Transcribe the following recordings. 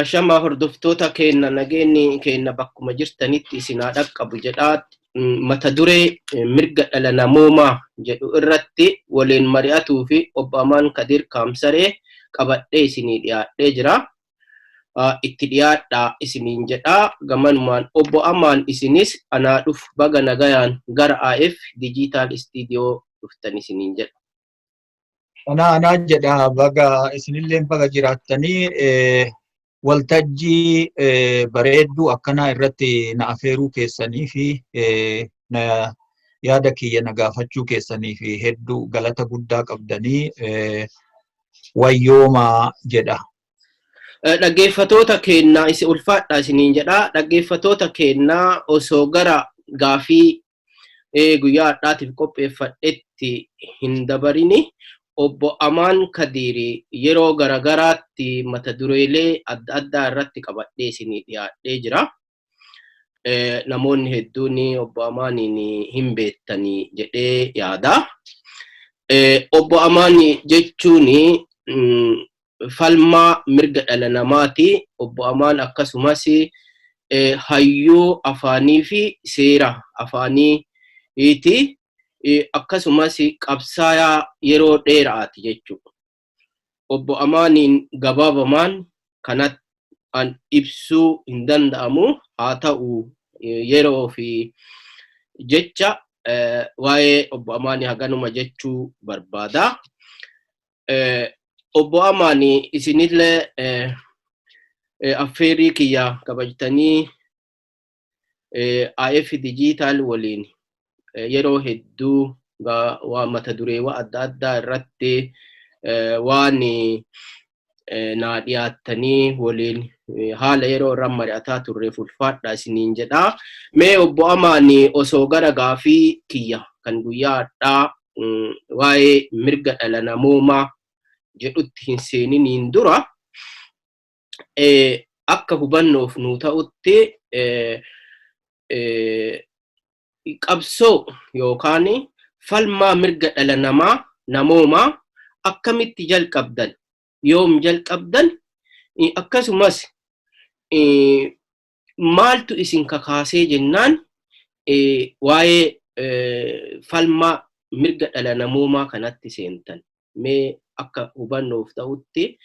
Ashama hordoftoota keenya nageenyi keenya bakkuma jirtanitti isin haa dhaqqabu jedhaa mata duree mirga dhala namoomaa jedhu irratti waliin mari'atuu fi obbo Amaan Kadir Kaamsaree qabadhee isinii dhiyaadhee jira. Itti dhiyaadhaa isiniin jedhaa gamanumaan obbo Amaan isinis anaa dhuf baga nagayaan gara AF Digital Studio dhuftan isiniin jedha. Anaa jedha baga isinillee baga jiraattanii waltajjii bareedduu akkanaa irratti na afeeruu keessanii fi na yaada kiyya na gaafachuu keessanii fi hedduu galata guddaa qabdanii wayyoomaa jedha. Dhaggeeffatoota keenya isin ulfaadhaa isiniin jedha. Dhaggeeffatoota keenya osoo gara gaafii guyyaa har'aatiif qopheeffadhetti hin dabarini obbo Amaan Kadir yeroo garagaraatti mata dureelee adda addaa irratti qabadhee isinii dhiyaadhee jira. Namoonni hedduun obbo Amaaniin hin beektanii jedhee yaada. Obbo Amaan jechuun falmaa mirga dhala namaati. Obbo Amaan akkasumas hayyuu afaanii fi seera afaaniiti. Akkasumas qabsaa'aa yeroo dheeraati jechuudha. Obbo Amaaniin gabaabamaan kanatti an ibsuu hin danda'amu. Haa ta'u yeroo fi jecha waa'ee obbo Amaanii haganuma jechuu barbaada. Obbo Amaan isinillee affeerii kiyya kabajtanii AF Digital waliin yeroo hedduu waan mata dureewwan adda addaa irratti waan naa dhiyaattanii waliin haala yeroo irraa mari'ataa turreef ulfaadhaa isiniin jedhaa. Mee obbo Amaan osoo gara gaafii kiyya kan guyyaa har'aa waa'ee mirga dhala namoomaa jedhutti hin seeniniin dura akka hubannoof nuu ta'utti qabsoo yookaan falmaa mirga dhala namoomaa akkamitti jalqabdan, yoom jalqabdan, akkasumas maaltu isin kakaasee jennaan waa'ee falmaa mirga dhala namoomaa kanatti seentan. Mee akka hubannoof ta'utti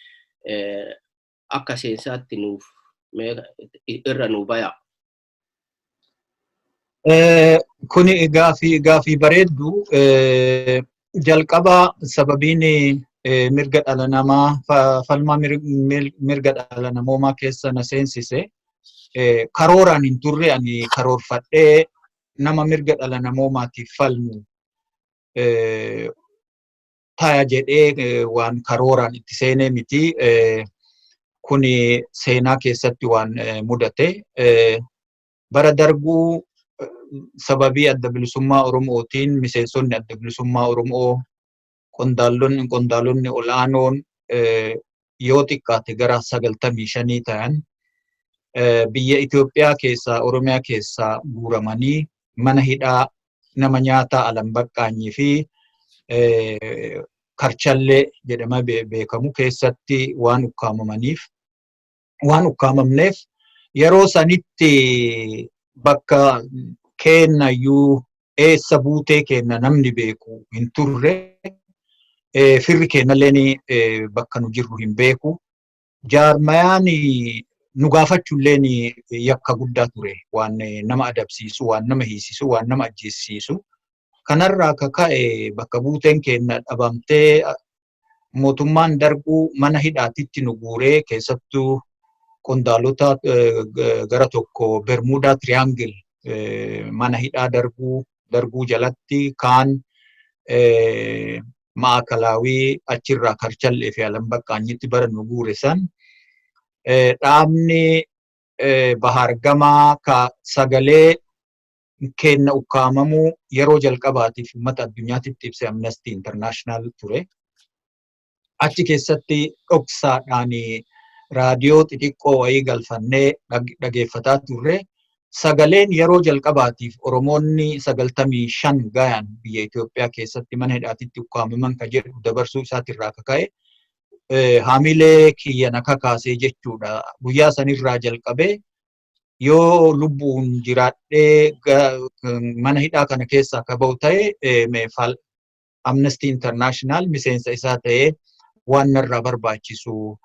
akka seensaatti nuuf irra nuu bayaa. Kuni gaafii bareeddu jalqaba sababiin mirga dhala namaa falmaa mirga dhala namoomaa keessa na seensise karooraan hin turre ani karoorfadhee nama mirga dhala namoomaatiif falmu taya jedhee waan karooraan itti seenee miti. Kuni seenaa keessatti waan mudate bara darbuu sababii adda bilisummaa Oromootiin miseensonni adda bilisummaa Oromoo qondaalonni ol'aanoon yoo xiqqaate gara 95 ta'an biyya Itoophiyaa keessaa Oromiyaa keessaa guuramanii mana hidhaa nama nyaataa Alambaqqaanyii fi Karchallee jedhama beekamu keessatti waan ukkaamamneef yeroo sanitti bakka kennayyuu eessa buutee kenna namni beeku hin turre firri kennalleen bakka nu jirru hin beeku. Jaarmayaan nu gaafachuulleen yakka guddaa ture waan nama adabsiisu, waan nama hiisisu, waan nama ajjeesisu. Kanarraa ka'e bakka buuteen kenna dhabamtee mootummaan darbuu mana hidhaatitti nu guuree keessattuu qondaalota gara tokko Bermuudaa Triangle mana hidhaa darbuu jalatti kaan Maakalaawii achirraa Karchallee fi Alambaqqaanyitti bara nu guure san dhaabni Bahaargamaa ka sagalee kenna ukkaamamuu yeroo jalqabaatiif uummata addunyaatitti ibse Amnesty International ture. Achi keessatti dhoksaadhaan raadiyoo xixiqqoo wayii galfannee dhageeffataa turre. Sagaleen yeroo jalqabaatiif Oromoonni 95 gayan biyya Itoophiyaa keessatti mana hidhaatitti ukkaamaman ka jedhu dabarsuu isaatirraa ka'e haamilee kiyya na kakaasee jechuudha. Guyyaa sanirraa jalqabee yoo lubbuun jiraadhee mana hidhaa kana keessaa akka bahu ta'e Amnesty International miseensa isaa ta'ee waan narraa barbaachisu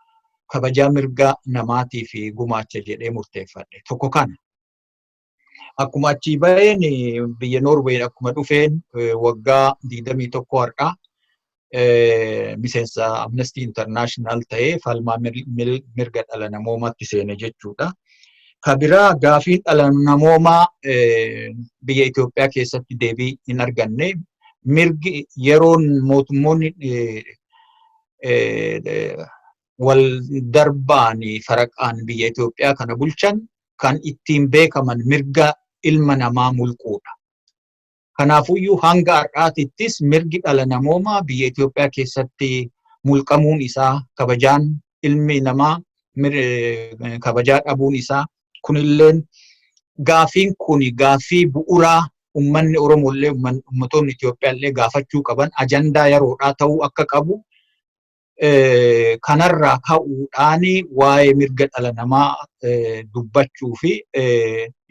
kabajaa mirga namaatii fi gumaacha jedhee murteeffadhe. Tokko kana. Akkuma achii baheen biyya Noorwee akkuma dhufeen waggaa 21 har'aa miseensa Amnesty International ta'ee falmaa mirga dhala namoomaatti seene jechuudha. Kabiraa gaafiin dhala namoomaa biyya Itoophiyaa keessatti deebii hin arganne. Mirgi yeroon mootummoonni wal darbaanii faraqaan biyya Itoophiyaa kana bulchan kan ittiin beekaman mirga ilma namaa mulquudha. Kanaafuyyuu hanga har'aatittis mirgi dhala namoomaa biyya Itoophiyaa keessatti mulqamuun isaa kabajaan ilmi namaa kabajaa dhabuun isaa kunilleen gaafiin kuni gaafii bu'uuraa ummanni Oromollee ummatoonni Itoophiyaallee gaafachuu qaban ajandaa yeroodhaa ta'uu akka qabu kanarraa ka'uudhaan waa'ee mirga dhala namaa dubbachuu fi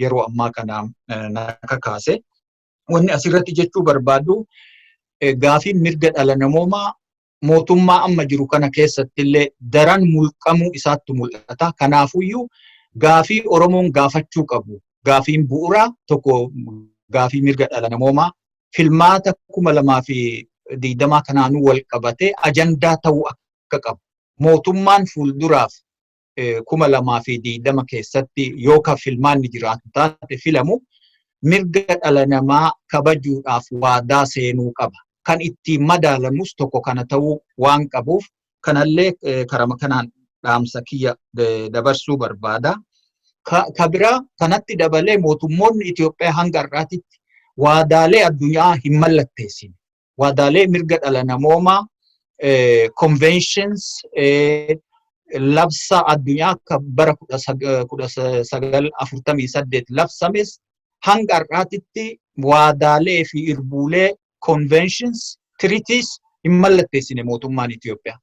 yeroo ammaa kana na kakaase. Wanni asirratti jechuu barbaadu gaafiin mirga dhala namoomaa mootummaa amma jiru kana keessattillee daran mulqamuu isaatti mul'ata. Kanaafuyyuu gaafii Oromoon gaafachuu qabu gaafiin bu'uuraa tokko gaafii mirga dhala namoomaa filmaata 2020 kanaanuu wal qabatee ajandaa ta'uu akka qabu. Mootummaan fuulduraaf 2020 keessatti yookaan filmaanni jiraatu taate filamu mirga dhala namaa kabajuudhaaf waadaa seenuu qaba. Kan ittiin madaalamus tokko kana ta'uu waan qabuuf kanallee karama kanaan dhaamsa kiyya dabarsuu barbaada. Kabiraa kanatti dabalee mootummoonni Itoophiyaa hanga har'aatitti waadaalee addunyaa hin mallatteessine. Waadaalee mirga dhala namoomaa conventions labsa addunyaa akka bara 1948 labsames hanga har'aatitti waadaalee fi irbuulee conventions treaties hin mallatteessine mootummaan Itoophiyaa.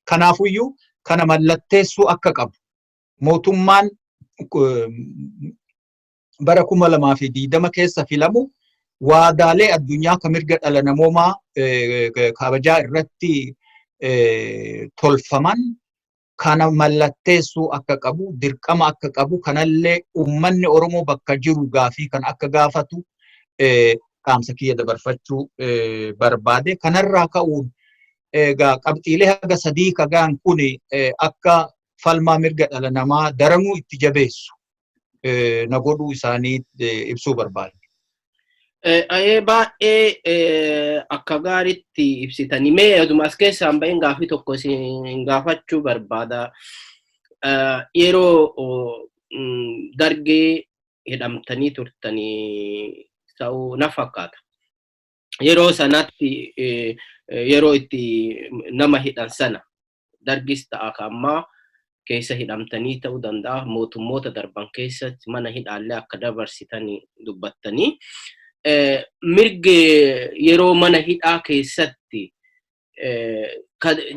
Kanaafuyyuu kana mallatteessuu akka qabu. Mootummaan bara 2020 keessa filamu waadaalee addunyaa kan mirga dhala namoomaa kabajaa irratti tolfaman kana mallatteessuu akka qabu, dirqama akka qabu, kanallee ummanni Oromoo bakka jiru gaafii kan akka gaafatu dhaamsa kiyya dabarfachuu barbaade. Kanarraa ka'uun qabxiilee haga sadii kagaan kun akka falmaa mirga dhala namaa daranuu itti jabeessu na godhuu isaanii ibsuu barbaade. Baay'ee akka gaariitti ibsitanii mee adumas keessaan bahin gaafii tokko isin gaafachuu barbaada. Yeroo dargee hidhamtanii turtanii ta'uu na fakkaata. Yeroo sanatti yeroo itti nama hidhan sana dargis ta'a kammaa keessa hidhamtanii ta'uu danda'a mootummoota darban keessatti mana hidhaallee akka dabarsitanii dubbattanii. Mirgi yeroo mana hidhaa keessatti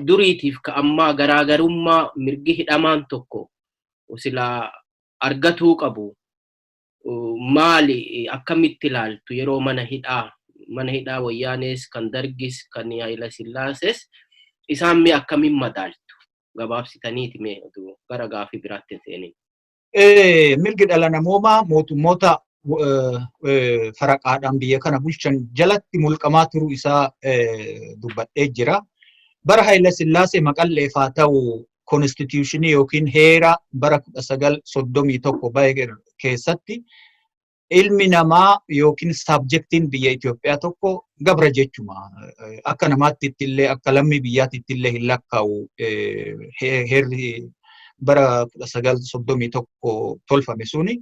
duriitiif ka ammaa garaagarummaa mirgi hidhamaan tokko sila argatuu qabu maali akkamitti ilaaltu yeroo mana hidhaa wayyaanees kan dargis kan Hayila Sillaasees isaan mee akkamiin madaaltu gabaabsitaniiti mee gara gaafii biraatti seenin. Mirgi dhala namoomaa mootummoota faraqaadhaan biyya kana bulchan jalatti mulqamaa turuu isaa dubbadhee jira. Bara Hayila Sillaasee maqalleefaa ta'u konstituushinii yookiin heera bara 1931 bahe keessatti ilmi namaa yookiin saabjektiin biyya Itoophiyaa tokko gabra jechuma. Akka namaatti ittillee akka lammii biyyaatti ittillee hin lakkaa'u heerri bara 1931 tolfame suni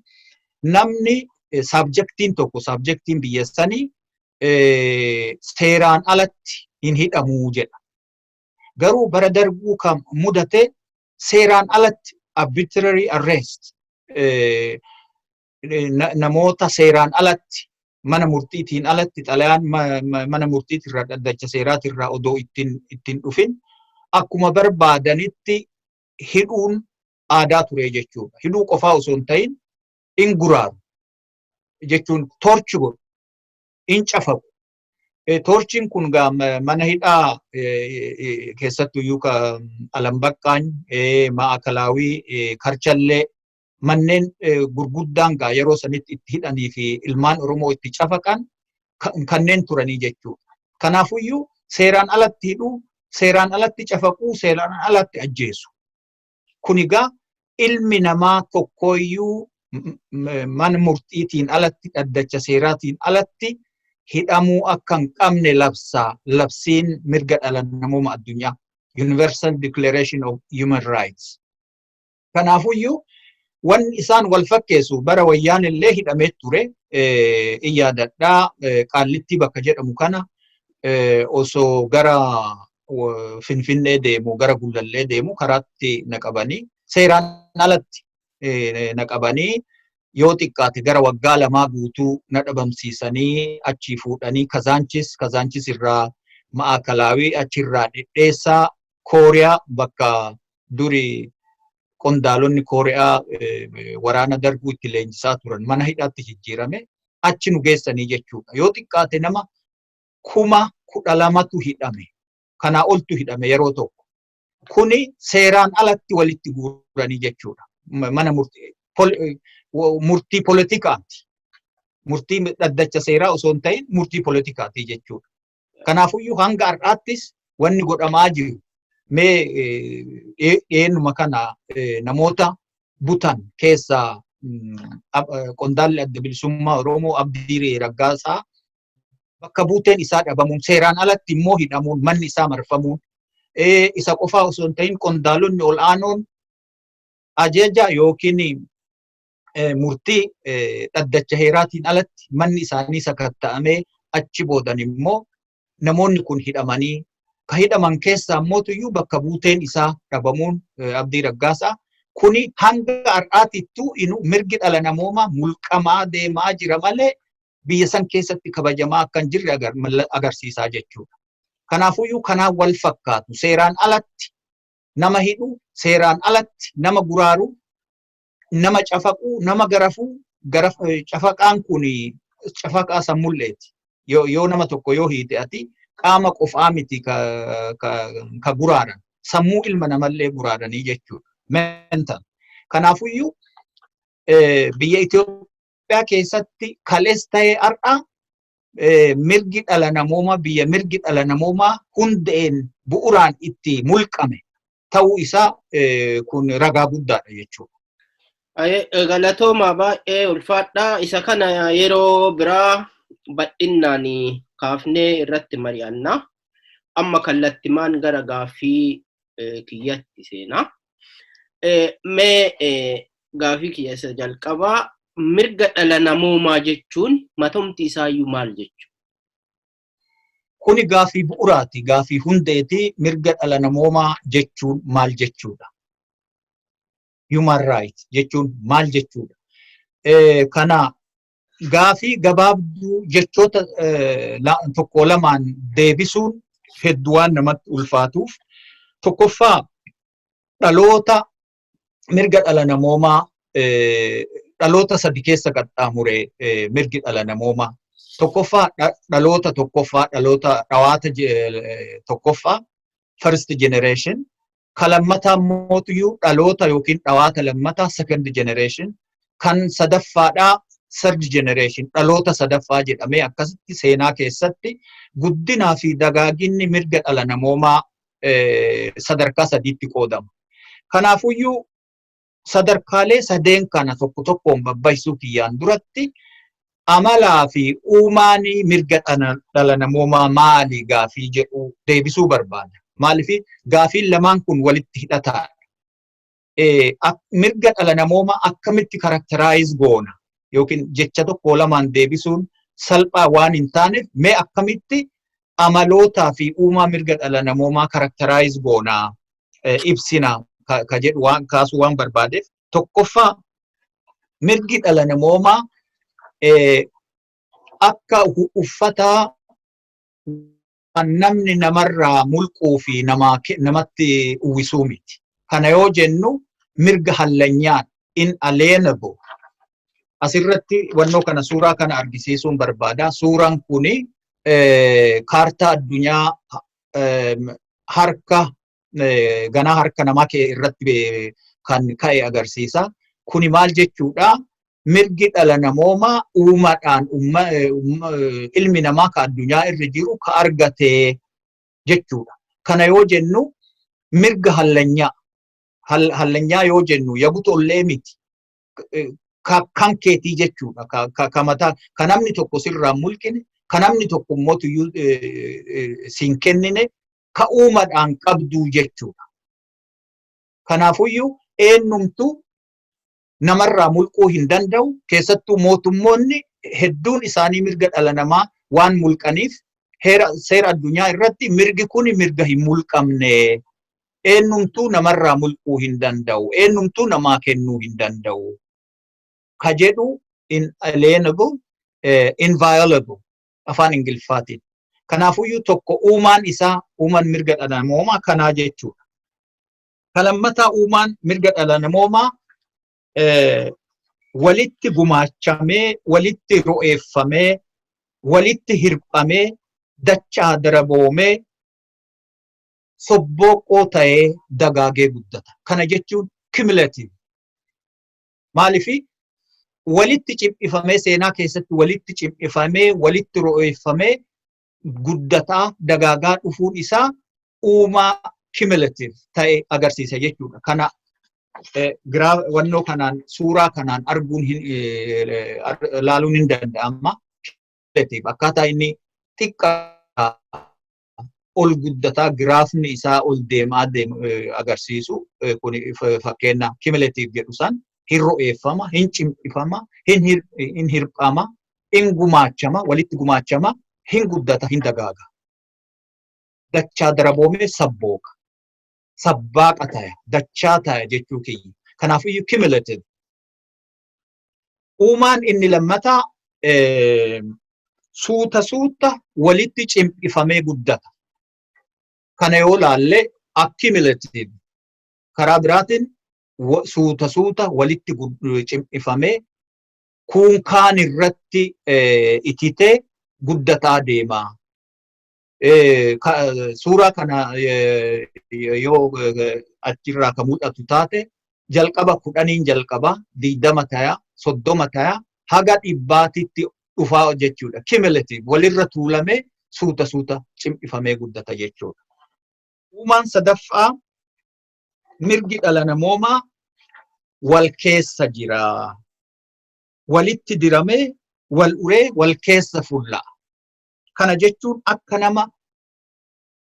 namni saabjektiin tokko saabjektiin biyya sanii seeraan alatti hin hidhamuu jedha. Garuu bara darbuu kan mudate seeraan alatti arbitrary arrest namoota seeraan alatti mana murtiitiin alatti xalayaan mana murtiitirraa dhaddacha seeraatirraa odoo ittiin dhufin akkuma barbaadanitti hidhuun aadaa ture jechuudha. Hidhuu qofaa osoo hin ta'in in guraaru jechuun torchi godhu, in cafaqu. Torchiin kun mana hidhaa keessattuu yookaan Alambaqqaan, Maakalaawii, Karchallee manneen gurguddaan yeroo sanitti itti hidhanii fi ilmaan Oromoo itti cafaqan kanneen turanii jechuudha. Kanaafuyyuu seeraan alatti hidhuu, seeraan alatti cafaquu, seeraan alatti ajjeesu. Kun egaa ilmi namaa tokkoyyuu mana murtiitiin alatti, dhaddacha seeraatiin alatti hidhamuu akka hin qabne labsiin mirga dhala namummaa addunyaa, Universal Declaration of Human Rights. Kanaafuyyuu wanni isaan wal fakkeessu bara wayyaan illee hidhamee ture, iyaadadhaa Qaallittii bakka jedhamu kana osoo gara Finfinnee deemu, gara Gullallee deemu karaatti naqabanii, seeraan alatti naqabanii yoo xiqqaate gara waggaa lamaa guutuu na dhabamsiisanii achii fuudhanii Kazaanchis irraa Maakalaawii achirraa dhedheessaa Kooriyaa bakka duri qondaalonni Kooriyaa waraana darbuu itti leenjisaa turan mana hidhaatti jijjiirame achi nu geessanii jechuudha. Yoo xiqqaate nama 12,000tu hidhame. Kanaa oltu hidhame yeroo tokko. Kuni seeraan alatti walitti guuranii jechuudha. Mana murtii poolitikaati. Murtii dhaddacha seeraa osoo hin ta'in murtii poolitikaati jechuudha. Kanaafuyyuu hanga har'aattis wanni godhamaa jiru mee eenyuma kana namoota butan keessaa qondaalli adda bilisummaa Oromoo Abdii Raggaasaa bakka buuteen isaa dhabamuun, seeraan alatti immoo hidhamuun, manni isaa marfamuun, isa qofaa osoo hin ta'in qondaalonni ol'aanoon ajaja yookiin murtii dhaddacha heeraatiin alatti manni isaanii sakatta'amee achi boodan immoo namoonni kun hidhamanii, ka hidhaman keessaa mootuyyuu bakka buuteen isaa dhabamuun Abdii Raggaasaa kuni hanga har'aatittuu mirgi dhala namoomaa mulqamaa deemaa jira malee biyya san keessatti kabajamaa akka hin jirre agarsiisaa jechuudha. Kanaafuyyuu kanaan wal fakkaatu seeraan alatti nama hidhuu, seeraan alatti nama guraaruu, nama cafaquu, nama garafuu, cafaqaan kun cafaqaa sammulleeti. Yoo nama tokko yoo hiite ati qaama qofaa miti ka guraaran, sammuu ilma namallee guraaranii jechuudha. Mental. Kanaafuyyuu biyya Itoophiyaa keessatti kalees ta'ee har'a mirgi dhala namoomaa, biyya mirgi dhala namoomaa hundeen bu'uraan itti mulqame ta'uu isaa kun ragaa guddaadha jechuudha. Galatooma baay'ee ulfaadha. Isa kana yeroo biraa bal'innaan kaafnee irratti mari'anna. Amma kallattimaan gara gaaffii kiyyatti seenaa. Mee gaaffii kiyya isa jalqabaa mirga dhala namoomaa jechuun matumti isaayyuu maal jechuudha? Kuni gaaffii bu'uraati, gaaffii hundeeti. Mirga dhala namoomaa jechuun maal jechuudha? Human rights jechuun maal jechuudha? Kana gaaffii gabaabduu jechoota tokko lamaan deebisuun hedduu waan namatti ulfaatuuf, tokkoffaa dhaloota mirga dhala namoomaa dhaloota sadi keessa qaxxaamure mirgi dhala namoomaa. Tokkoffaa dhaloota dhawaata tokkoffaa first generation, kan lammataa mootiyyuu dhaloota yookiin dhawaata lammataa second generation, kan sadaffaadhaa third generation, dhaloota sadaffaa jedhamee akkasitti seenaa keessatti guddinaa fi dagaaginni mirga dhala namoomaa sadarkaa sadiitti qoodama. Kanaafuyyuu sadarkaalee sadeen kana tokko tokkoon babbaisuu kiyyaan duratti amalaa fi uumaanii mirga dhala namoomaa maali gaaffii jedhu deebisuu barbaada. Maaliif gaaffiin lamaan kun walitti hidhataadha. Mirga dhala namoomaa akkamitti karakteraayiz goona yookiin jecha tokko lamaan deebisuun salphaa waan hin taaneef mee akkamitti amalootaa fi uumaa mirga dhala namoomaa karakteraayiz goona ibsina ka jedhu waan kaasuu waan barbaadeef, tokkoffaa mirgi dhala namoomaa akka uffata namni namarraa mulquu fi namatti uwwisuu miti. Kana yoo jennu mirga hallanyaan inalienable. Asirratti wannoo kana suuraa kana argisiisuun barbaada. Suuraan kuni kaartaa addunyaa harka ganaa harka namaa irratti kan ka'e agarsiisa. Kuni maal jechuudha? Mirgi dhala namoomaa uumadhaan ilmi namaa ka addunyaa irra jiru ka argate jechuudha. Kana yoo jennu mirga hallanyaa yoo jennu yabutollee miti kan keetii jechuudha. Ka namni tokko sirraa mulqine, ka namni tokko immoo siin kennine, ka uumadhaan qabduu jechuudha. Kanaafuyyuu eenyumtuu namarraa mulquu hin danda'u. Keessattuu mootummoonni hedduun isaanii mirga dhala namaa waan mulqaniif seera addunyaa irratti mirgi kun mirga hin mulqamne. Eenyumtuu namarraa mulquu hin danda'u. Eenyumtuu namaa kennuu hin danda'u. Ka jedhu inalienable, inviolable afaan Ingiliffaatiin. Kanaafuyyuu tokko uumaan mirga dhala namoomaa kanaa jechuudha. Kalammataa uumaan mirga dhala namoomaa walitti gumaachamee, walitti ro'eeffamee, walitti hirphamee, dachaa daraboomee, sobbooqoo ta'ee dagaagee guddata. Kana jechuun cumulative. Maaliifi walitti cimfamee seenaa keessatti walitti cimfamee, walitti ro'eeffamee guddataa dagaagaa dhufuun isaa uumaa cumulative ta'e agarsiisa jechuudha. Kana wannoo kanaan suuraa kanaan arguun laaluun hin danda'ama. Akkaataa inni xiqqaa ol guddataa giraafni isaa ol deemaa agarsiisu kun fakkeenya cumulative jedhu san hin ro'eeffama, hin cimfama, hin hirphama, hin gumaachama, walitti gumaachama, hin guddata, hin dagaaga. Dachaa daraboomee sabbooqa. Sabbaaqa ta'e, dachaa ta'e jechuu kiyya. Kanaafiyyuu cumulative. Uumaan inni lammataa suuta walitti cimfamee guddata. Kana yoo laalle accumulative. Karaa biraatiin suuta walitti cimfamee kuunkaan irratti ititee guddataa deema. Suuraa kana yoo achirraa kan mul'atu taate jalqaba 10 jalqaba 20 taya 30 taya haga 100tti dhufaa jechuudha. Cumulative walirra tuulamee suuta cimfamee guddata jechuudha. Uumaan sadaffaa mirgi dhala namoomaa wal keessa jira. Walitti diramee wal uree wal keessa fulla'a. Kana jechuun akka nama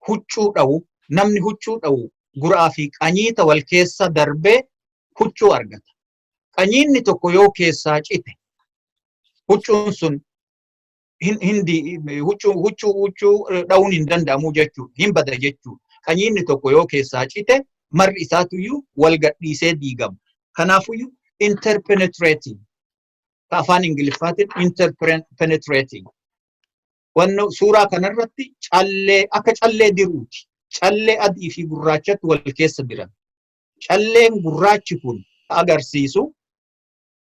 huccuu dha'u, namni huccuu dha'u guraa fi qanyiita wal keessa darbee huccuu argata. Qanyiinni tokko yoo keessaa cite huccuun sun huccuu dha'uun hin danda'amu jechuudha. Hin bada jechuudha. Qanyiinni tokko yoo keessaa cite marri isaatuyyuu wal gadhiisee diigama. Kanaafuyyuu interpenetrating. Afaan Ingiliffaatiin interpenetrating. Wanno suuraa kanarratti akka callee diruuti. Callee adii fi gurraachatti wal keessa diran. Calleen gurraachi kun agarsiisu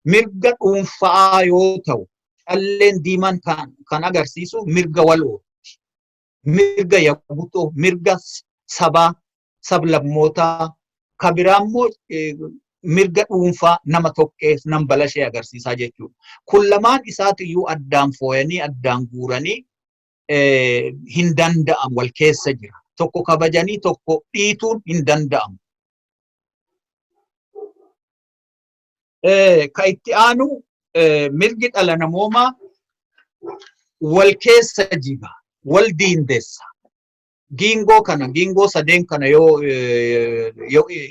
mirga dhuunfaa yoo ta'u, calleen diimaan kan agarsiisu mirga walooti. Mirga yabutoo, mirga sabaa, sablammootaa, ka biraammoo mirga dhuunfaa nama tokkeef nam balashee agarsiisaa jechuudha. Kun lamaan isaatiyyuu addaan fooyanii addaan guuranii hin danda'amu wal keessa jira. Tokko kabajanii tokko dhiituun hin danda'amu. Ka itti aanu mirgi dhala namoomaa wal keessa jiba, wal diindeessa. Giingoo sadeen kana yoo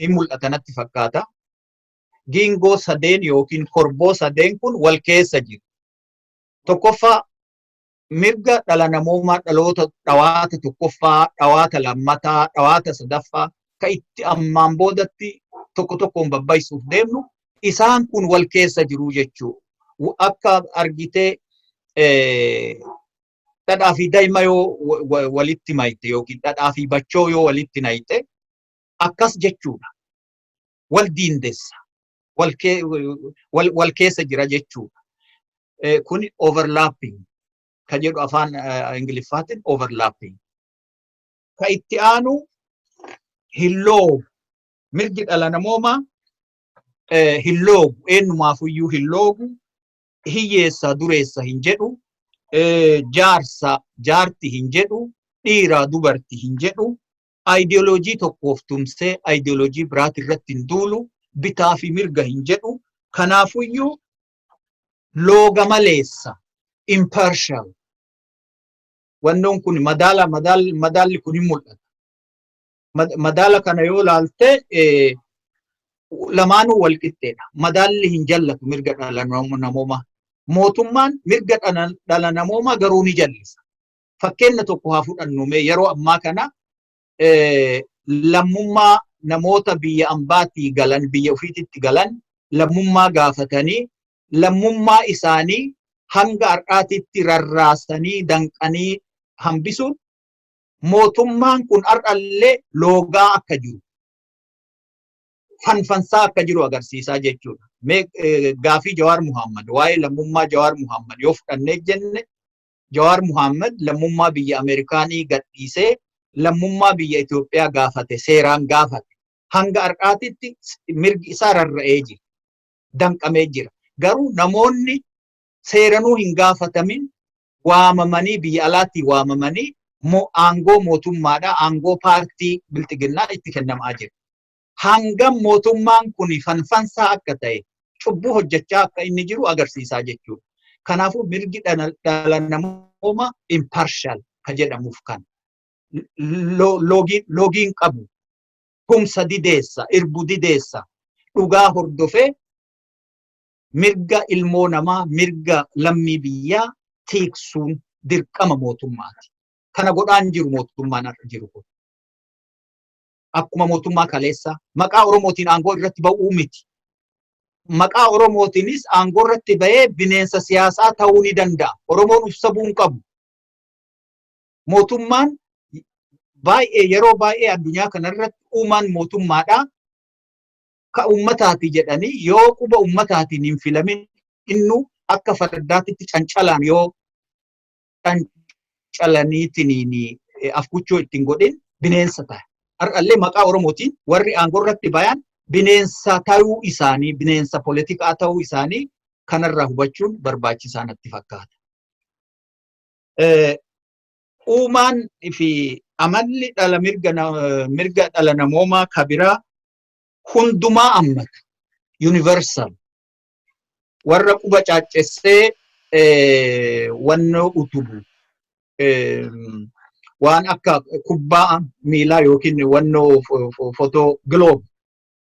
hin mul'atanatti fakkaata. Giingoo sadeen yookiin korboo sadeen kun wal keessa jiru. Tokkoffaa mirga dhala namoomaa dhawaata tokkoffaa, dhawaata lammataa, dhawaata sadaffaa ka itti ammaan boodatti tokkoon babbaysuuf deemnu isaan kun wal keessa jiru jechuudha. Akka argitee dhadhaa fi daa'ima yoo walitti mayte yookiin dhadhaa fi bachoo yoo walitti nayte akkas jechuudha. Wal diindeessa. Wal keessa jira jechuudha. Kuni overlapping kan jedhu afaan Ingiliffaatiin overlapping. Ka itti aanu hilloogu. Mirgi dhala namoomaa hilloogu. Eenyumaafuyyuu hilloogu. Hiyyeessa dureessa hin jedhu. Jaarsa jaarti hin jedhu. Dhiira dubarti hin jedhu. Ideoloojii tokkoof tumsee ideoloojii biraati irratti hin duulu. Bitaa fi mirga hin jedhu. Kanaafuyyuu looga maleessa. Impartial. Wannoon kun madaalli kun hin mul'ata. Madaala kana yoo laalte lamaanuu wal qixxeedha. Madaalli hin jallatu mirga dhala namoomaa. Mootummaan mirga dhala namoomaa garuu ni jallisa. Fakkeenya tokko haa fudhannu yeroo ammaa kana lammummaa namoota biyya ambaatii galan biyya ofiitti galan lammummaa gaafatanii lammummaa isaanii hanga har'aatitti rarraasanii danqanii hambisuun mootummaan kun har'allee loogaa akka jiru fanfansaa akka jiru agarsiisaa jechuudha. Gaafii Jawaar Muhammad waa'ee lammummaa Jawaar Muhammad yoo fudhannee jenne Jawaar Muhammad lammummaa biyya Ameerikaanii gadhiisee lammummaa biyya Itoophiyaa gaafate seeraan gaafate hanga har'aatitti mirgi isaa rarra'ee jira danqamee jira. Garuu namoonni seeranuu hin gaafatamin waamamanii biyya alaatti waamamanii aangoo mootummaadhaa aangoo paartii biltiginnaa itti kennamaa jira. Hangam mootummaan kun fanfansaa akka ta'e cubbuu hojjechaa akka inni jiru agarsiisaa jechuudha. Kanaafuu mirgi dhala namoomaa impartial kan jedhamuuf kan loogiin qabu humsa dideessa irbu dideessa dhugaa hordofee mirga ilmoo namaa mirga lammii biyyaa tiiksuun dirqama mootummaati. Kana godhaan jiru mootummaan har'a jiru kun. Akkuma mootummaa kaleessa maqaa Oromootiin aangoo irratti ba'uu miti. Maqaa Oromootiinis aangoo irratti ba'ee bineensa siyaasaa ta'uu ni danda'a. Oromoon ufsabuu hin qabu. Mootummaan yeroo baay'ee addunyaa kanarratti uumaan mootummaadhaa ka uummataati jedhanii yoo quba uummataatiin hin filamin innu akka fardaatitti cancalaan yoo cancalaniitiin afkuchoo ittiin godhin bineensa ta'a. Har'allee maqaa Oromootiin warri aangoo irratti bayan bineensa ta'uu isaanii bineensa poolitikaa ta'uu isaanii kanarraa hubachuun barbaachisaa natti fakkaata. Uumaan fi amalli mirga dhala namoomaa kabiraa hundumaa ammata. Universal. Warra quba caaccessee wannoo utubu. Waan akka kubbaa miilaa yookiin wannoo footoo gloob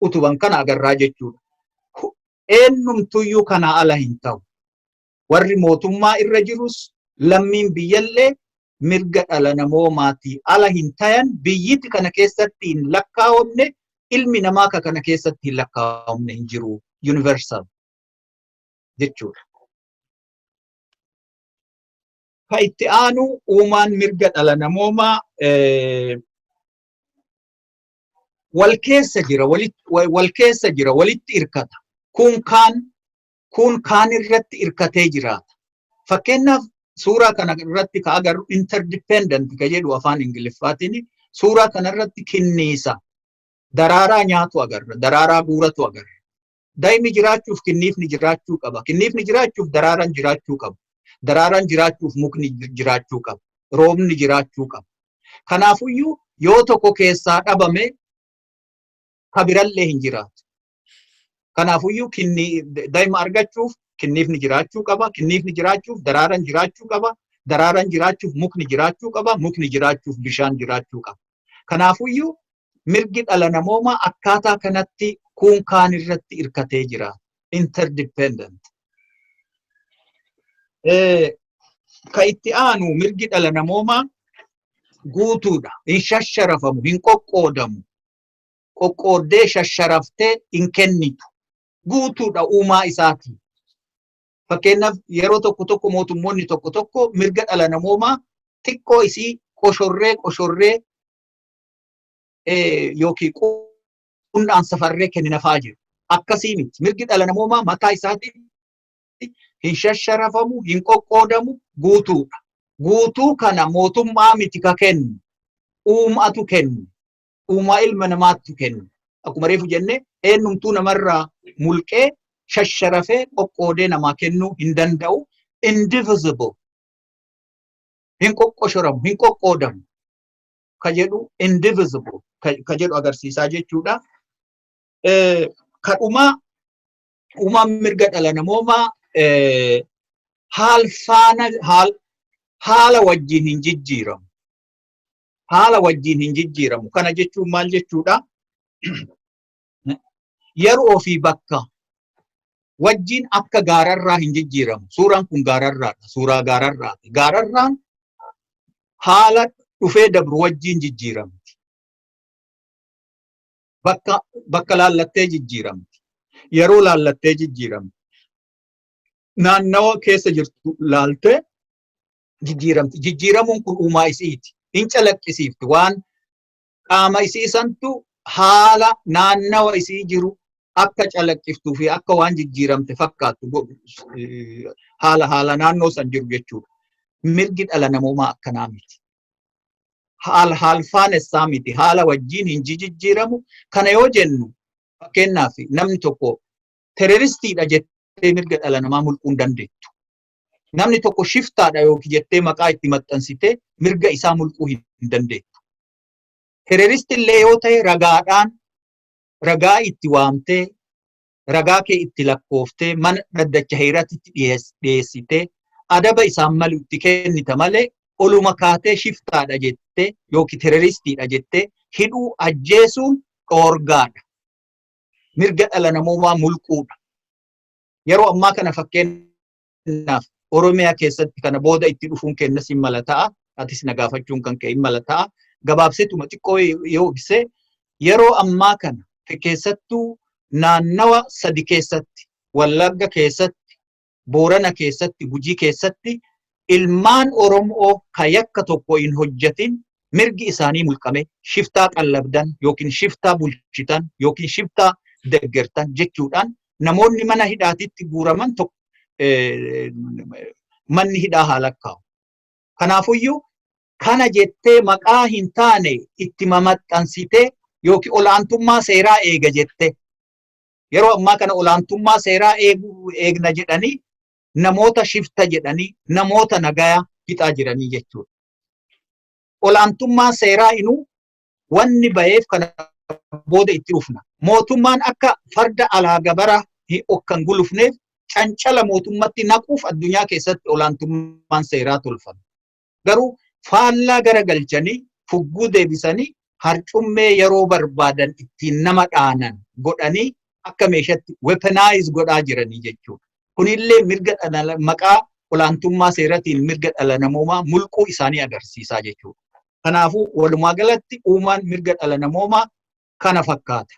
utuban kana agarraa jechuudha. Eenyumtuyyuu kana ala hin ta'u. Warri mootummaa irra jirus lammiin biyyallee mirga dhala namoomaatii ala hin tayan biyyiti kana keessatti hin lakkaa'amne ilmi namaa kana keessatti hin lakkaa'amne hin jiru. Universal jechuudha. Ka itti aanu uumaan mirga dhala namoomaa wal keessa jira walitti irkata. Kun kaan irratti irkatee jiraata. Fakkeenyaaf suuraa kana irratti ka agarru interdependent ka jedhu afaan Ingiliffaatiin suuraa kana irratti kinniisa daraaraa nyaatu agarra daraaraa guuratu agarra. Daa'imni jiraachuuf kinniifni jiraachuu qaba. Kinniifni jiraachuuf daraaraan jiraachuu qaba. Daraaraan jiraachuuf mukni jiraachuu qaba. Roobni jiraachuu qaba. Kanaafuyyuu yoo tokko keessaa dhabame kabirallee hin jiraatu. Kanaafuyyuu daa'ima argachuuf kinniifni jiraachuu qaba. Kinniifni jiraachuuf daraaraan jiraachuu qaba. Daraaraan jiraachuuf mukni jiraachuu qaba. Mukni jiraachuuf bishaan jiraachuu qaba. Kanaafuyyuu mirgi dhala namoomaa akkaataa kanatti kun kaan irratti irkatee jira. Interdependent. Ka itti aanu mirgi dhala namoomaa guutuudha. Hin shasharafamu, hin qoqqoodamu. Qoqqooddee shasharaftee hin kennitu. Guutuudha uumaa isaati. Fakkeenyaaf yeroo tokko tokko mootummoonni tokko tokko mirga dhala namoomaa xiqqoo isii qoshorree yookiin qundaan safarree kenninafaa jiru. Akkasii miti. Mirgi dhala namoomaa mataa isaatiin hin shasharafamu, hin qoqqoodamu, guutuudha. Guutuu kana mootummaa miti ka kennu, uumatu kennu, uumaa ilma namaatti kennu. Akkuma reefu jenne eenyumtuu namarraa mulqee shasharafee qoqqoodee namaa kennuu hin danda'u. Indivisible. Hin qoqqoshoramu, hin qoqqoodamu. Ka jedhu indivisible ka jedhu agarsiisaa jechuudha. Kadhumaa uumaan mirga dhala namoomaa haala wajjin hin jijjiiramu. Haala wajjin hin jijjiiramu. Kana jechuun maal jechuudha? Yeroo fi bakka wajjin akka gaararraa hin jijjiiramu. Suuraan kun gaararraadha. Suuraa gaararraati. Gaararraan haala dhufee dabru wajjin jijjiiramti. Bakka laallattee jijjiiramti. Yeroo laallattee jijjiiramti. Naannawa keessa jirtu laaltee jijjiiramti. Jijjiiramuun kun uumaa isiiti. Hin calaqqisiifti. Waan qaama isii santu haala naannawa isii jiru akka calaqqiftuu fi akka waan jijjiiramte fakkaattu haala naannoo san jiru jechuudha. Mirgi dhala namoomaa akkanaa miti. Haalfaanessaa miti. Haala wajjin hin jijjiiramu. Kana yoo jennu fakkeenyaaf namni tokko terroristiidha jettee mirga dhala namaa mulquu hin dandeettu. Namni tokko shiftaadha yookiin jettee maqaa itti maxxansitee mirga isaa mulquu hin dandeettu. Terroristillee yoo ta'e ragaadhaan ragaa itti waamtee ragaa kee itti lakkooftee mana dhaddacha heeraatti dhiyeessitee adaba isaan malu itti kennita malee oluma kaatee shiftaadha jettee yookiin terroristiidha jettee hidhuu ajjeesuun dhoorgaadha. Mirga dhala namoomaa mulquudha. Yeroo ammaa kana fakkeenyaaf Oromiyaa keessatti kana booda itti dhufuun kennas hin mala ta'a. Atis na gaafachuun kan ka'e hin mala ta'a. Gabaabseetuma xiqqoo yoo ibsee yeroo ammaa kana keessattuu naannawa sadi keessatti, Wallagga keessatti, Boorana keessatti, Gujii keessatti ilmaan Oromoo kan yakka tokko hin hojjetin mirgi isaanii mulqame shiftaa qallabdan yookiin shiftaa bulchitan yookiin shiftaa deeggartan jechuudhaan namoonni mana hidhaatitti guuraman tokko manni hidhaa haala kaa'u. Kanaafuyyuu kana jettee maqaa hin taane itti mamaxxansitee yookiin olaantummaa seeraa eega jettee yeroo ammaa kana olaantummaa seeraa eegna jedhanii namoota shifta jedhanii namoota nagayaa hidhaa jiranii jechuudha. Olaantummaa seeraa inuu wanni baheef kana booda itti dhufna. Mootummaan akka farda alaa gabara kan gulufneef cancala mootummatti naquuf addunyaa keessatti olaantummaan seeraa tolfame. Garuu faallaa garagalchanii fugguu deebisanii harcummee yeroo barbaadan ittiin nama dhaanan godhanii akka meeshatti weaponize godhaa jiranii jechuudha. Kunillee mirga dhala maqaa olaantummaa seeratiin mirga dhala namoomaa mulquu isaanii agarsiisaa jechuudha. Kanaafuu walumaa galatti uumaan mirga dhala namoomaa kana fakkaata.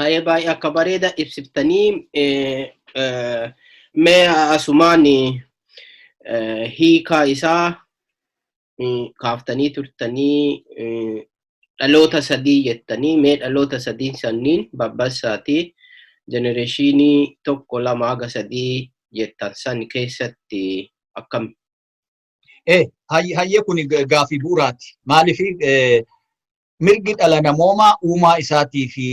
Ayee baay'ee akka bareeda ibsiftanii mee asumaan hiikaa isaa kaaftanii turtanii dhaloota sadii jettanii mee dhaloota sadii sanniin babbasaati jenereeshinii tokko lama haga sadii jettan san keessatti akkam? Hayyee kun gaafii bu'uuraati. Maaliif mirgi dhala namoomaa uumaa isaatii fi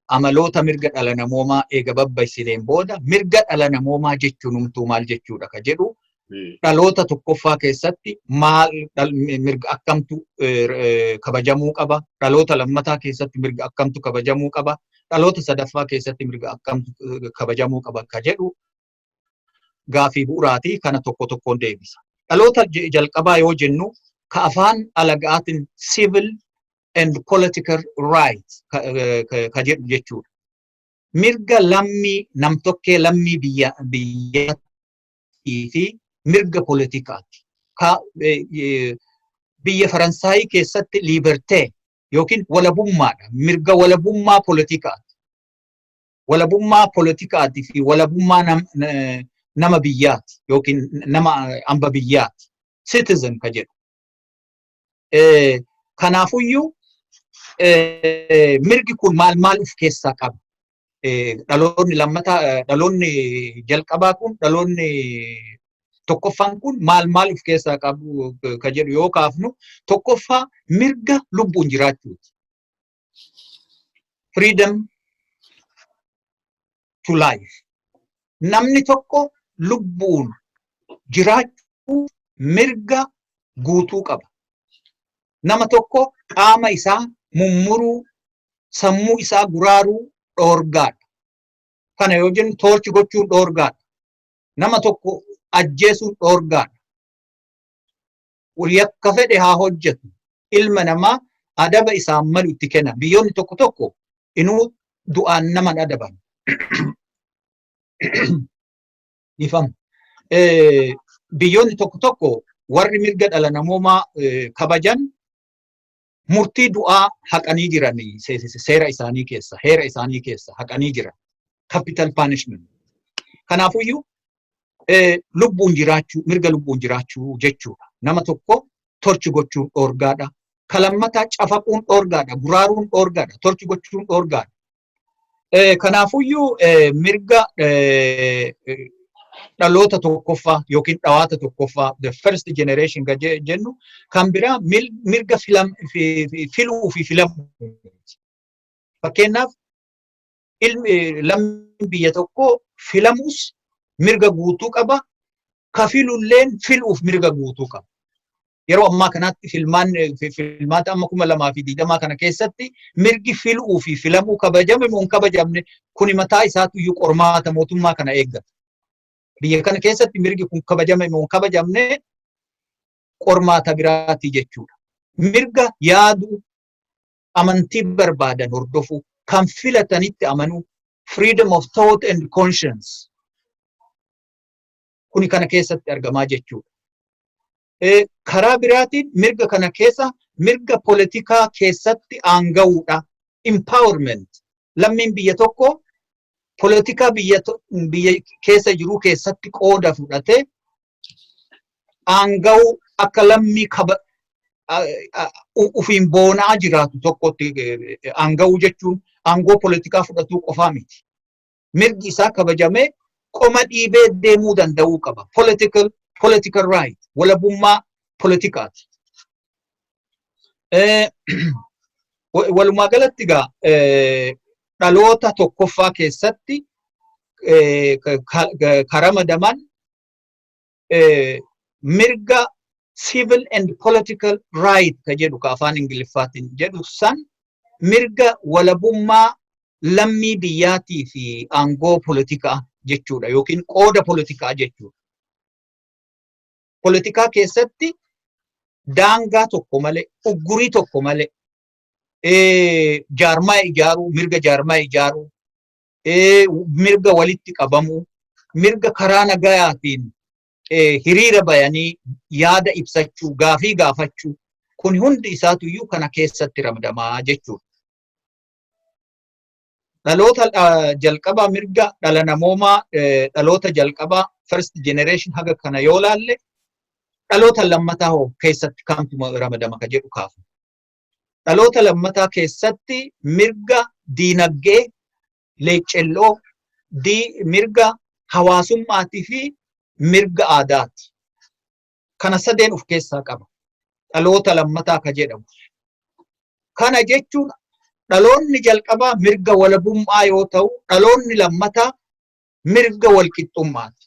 amaloota mirga dhala namoomaa eega babba'isineen booda mirga dhala namoomaa jechuun maal jechuudha ka jedhu dhaloota tokkoffaa keessatti maal mirga akkamtu kabajamuu qaba, dhaloota lammataa keessatti mirga akkamtu kabajamuu qaba, dhaloota sadaffaa keessatti mirga akkamtu kabajamuu qaba ka jedhu gaafii bu'uuraati. Kana tokko tokkoon deebisa. Dhaloota jalqabaa yoo jennu ka afaan alagaatiin civil and political rights ka jedhu jechuudha. Mirga lammii namtokkee lammii biyyattii fi mirga politikaati. Biyya Faransaayii keessatti libertee yookiin walabummaadha. Mirga walabummaa poolitikaati. Walabummaa poolitikaatii fi walabummaa nama biyyaati yookiin nama hamba biyyaati. Citizen ka jedhu. Kanaafuyyuu mirgi kun maal of keessaa qaba? Dhaloonni jalqabaa kun, dhaloonni tokkoffaan kun maal of keessaa qabu ka jedhu yoo kaafnu, tokkoffaa mirga lubbuun jiraachuuti. Freedom to life. Namni tokko lubbuun jiraachuu mirga guutuu qaba. Nama tokko qaama isaa mummuruu, sammuu isaa guraaruu dhoorgaadha. Kana yoo jennu toorchi gochuun dhoorgaadha. Nama tokko ajjeesuun dhoorgaadha. Yakka fedhe haa hojjetu. Ilma namaa adaba isaan malu itti kenna. Biyyoonni tokko inuu du'aan nama adaban. Ifamu. Biyyoonni tokko warri mirga dhala namoomaa kabajan murtii du'aa haqanii jiran seera isaanii keessa, heera isaanii keessa haqanii jiran. Capital punishment. Kanaafuyyuu lubbuun jiraachuu, mirga lubbuun jiraachuu jechuudha. Nama tokko torchi gochuun dhoorgaadha. Kalammataa cafaquun dhoorgaadha. Guraaruun dhoorgaadha. Torchi gochuun dhoorgaadha. Kanaafuyyuu mirga dhaloota tokkoffaa yookiin dhawaata tokkoffaa, the first generation ka jennu, kan biraa mirga filuu fi filamuu. Fakkeenyaaf lammiin biyya tokko filamuus mirga guutuu qaba. Ka filulleen filuuf mirga guutuu qaba. Yeroo ammaa kanatti filmaata amma 2020 kana keessatti mirgi filuu fi filamuu kabajame moo hin kabajamne kuni mataa isaatu iyyuu qormaata mootummaa kana eeggata. Biyya kana keessatti mirgi kun kabajame moo hin kabajamne qormaata biraati jechuudha. Mirga yaaduu, amantii barbaadan hordofuu, kan filatanitti amanuu, freedom of thought and conscience. Kuni kana keessatti argamaa jechuudha. Karaa biraatiin mirga kana keessa mirga poolitikaa keessatti aanga'uudha. Empowerment. Lammiin biyya tokko poolitikaa biyya keessa jiru keessatti qooda fudhatee aanga'uu akka lammii ufiin boonaa jiraatu tokkotti aanga'uu jechuun aangoo poolitikaa fudhatuu qofaa miti. Mirgi isaa kabajamee qoma dhiibee deemuu danda'uu qaba. Political right, walabummaa poolitikaati. Walumaa galatti egaa dhaloota tokkoffaa keessatti karama mirga civil and political right ka jedhu ka afaan Ingiliffaatiin jedhu san mirga walabummaa lammii biyyaatii fi aangoo poolitikaa jechuudha yookiin qooda poolitikaa jechuudha. Poolitikaa keessatti daangaa tokko malee, uggurii tokko malee, jaarmaa ijaaruu, mirga jaarmaa ijaaruu, mirga walitti qabamuu, mirga karaa nagayaatiin hiriira bayanii yaada ibsachuu, gaafii gaafachuu, kun hundi isaatuyyuu kana keessatti ramadamaa jechuudha. Dhaloota jalqabaa mirga dhala namoomaa dhaloota jalqabaa first generation haga kana yoo laalle dhaloota lammataa hoo keessatti kamtu ramadama ka jedhu kaafu. Dhaloota lammataa keessatti mirga diinagdee, leeccelloo, mirga hawaasummaatii fi mirga aadaati. Kana sadeen of keessaa qaba. Dhaloota lammataa ka jedhamu. Kana jechuun dhaloonni jalqabaa mirga walabummaa yoo ta'u, dhaloonni lammataa mirga walqixxummaati.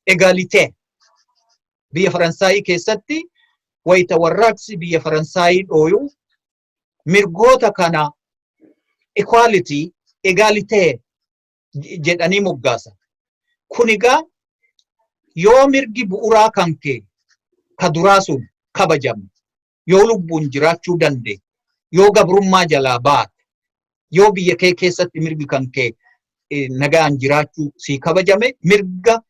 Egalitee. Biyya Faransaayii keessatti wayita warraaqsi biyya Faransaayii dhooyuu mirgoota kana equality, egalitee jedhanii moggaasan. Kun egaa yoo mirgi bu'uuraa kan kee ka duraa sun kabajamu, yoo lubbuun jiraachuu dandeenye, yoo gabrummaa jalaa baate, yoo biyya kee keessatti mirgi kan kee nagaan jiraachuu si kabajame mirga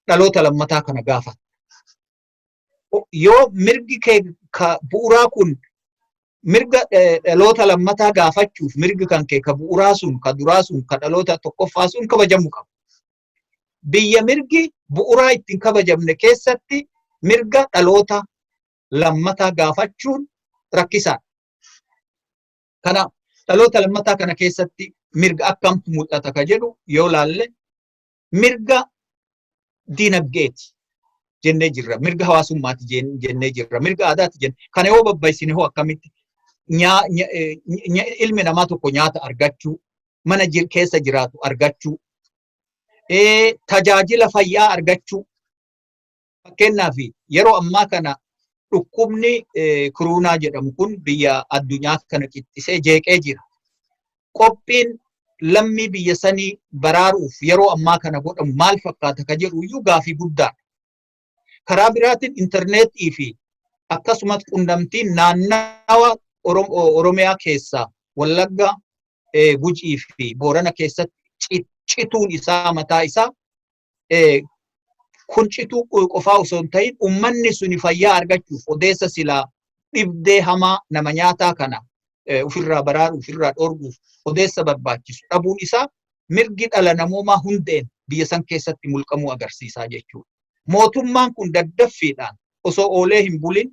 dhaloota lammataa kana gaafata. Yoo mirgi kee bu'uuraa kun mirga dhaloota lammataa gaafachuuf mirgi kan kee ka bu'uuraa sun ka duraa sun ka dhaloota tokkoffaa sun kabajamuu qaba. Biyya mirgi bu'uuraa ittiin kabajamne keessatti mirga dhaloota lammataa gaafachuun rakkisaadha. Kana dhaloota lammataa kana keessatti mirga akkamtu mul'ata ka jedhu yoo laalle mirga diinagdeeti jennee jirra. Mirga hawaasummaati jennee jirra. Mirga aadaati jenne. Kana yoo babbaisine hoo akkamitti ilmi namaa tokko nyaata argachuu, mana keessa jiraatu argachuu, tajaajila fayyaa argachuu. Fakkeenyaaf yeroo ammaa kana dhukkubni koronaa jedhamu kun biyya addunyaa kana qixxisee jeeqee jira. Qophiin lammii biyya sanii baraaruuf yeroo ammaa kana godhamu maal fakkaata ka jedhu iyyuu gaafii guddaadha. Karaa biraatiin intarneetii fi akkasumas qunnamtiin naannawa Oromiyaa keessaa Wallagga, Gujii fi Boorana keessatti cituun isaa mataa isaa kun cituu qofaa osoo hin ta'in uummanni suni fayyaa argachuuf odeessa silaa dhibdee hamaa nama nyaataa kana ofirraa baraaruuf ofirraa dhorguuf odeessa barbaachisu dhabuun isaa mirgi dhala namoomaa hundeen biyya san keessatti mulqamuu agarsiisaa jechuudha. Mootummaan kun daddaffiidhaan osoo oolee hin bulin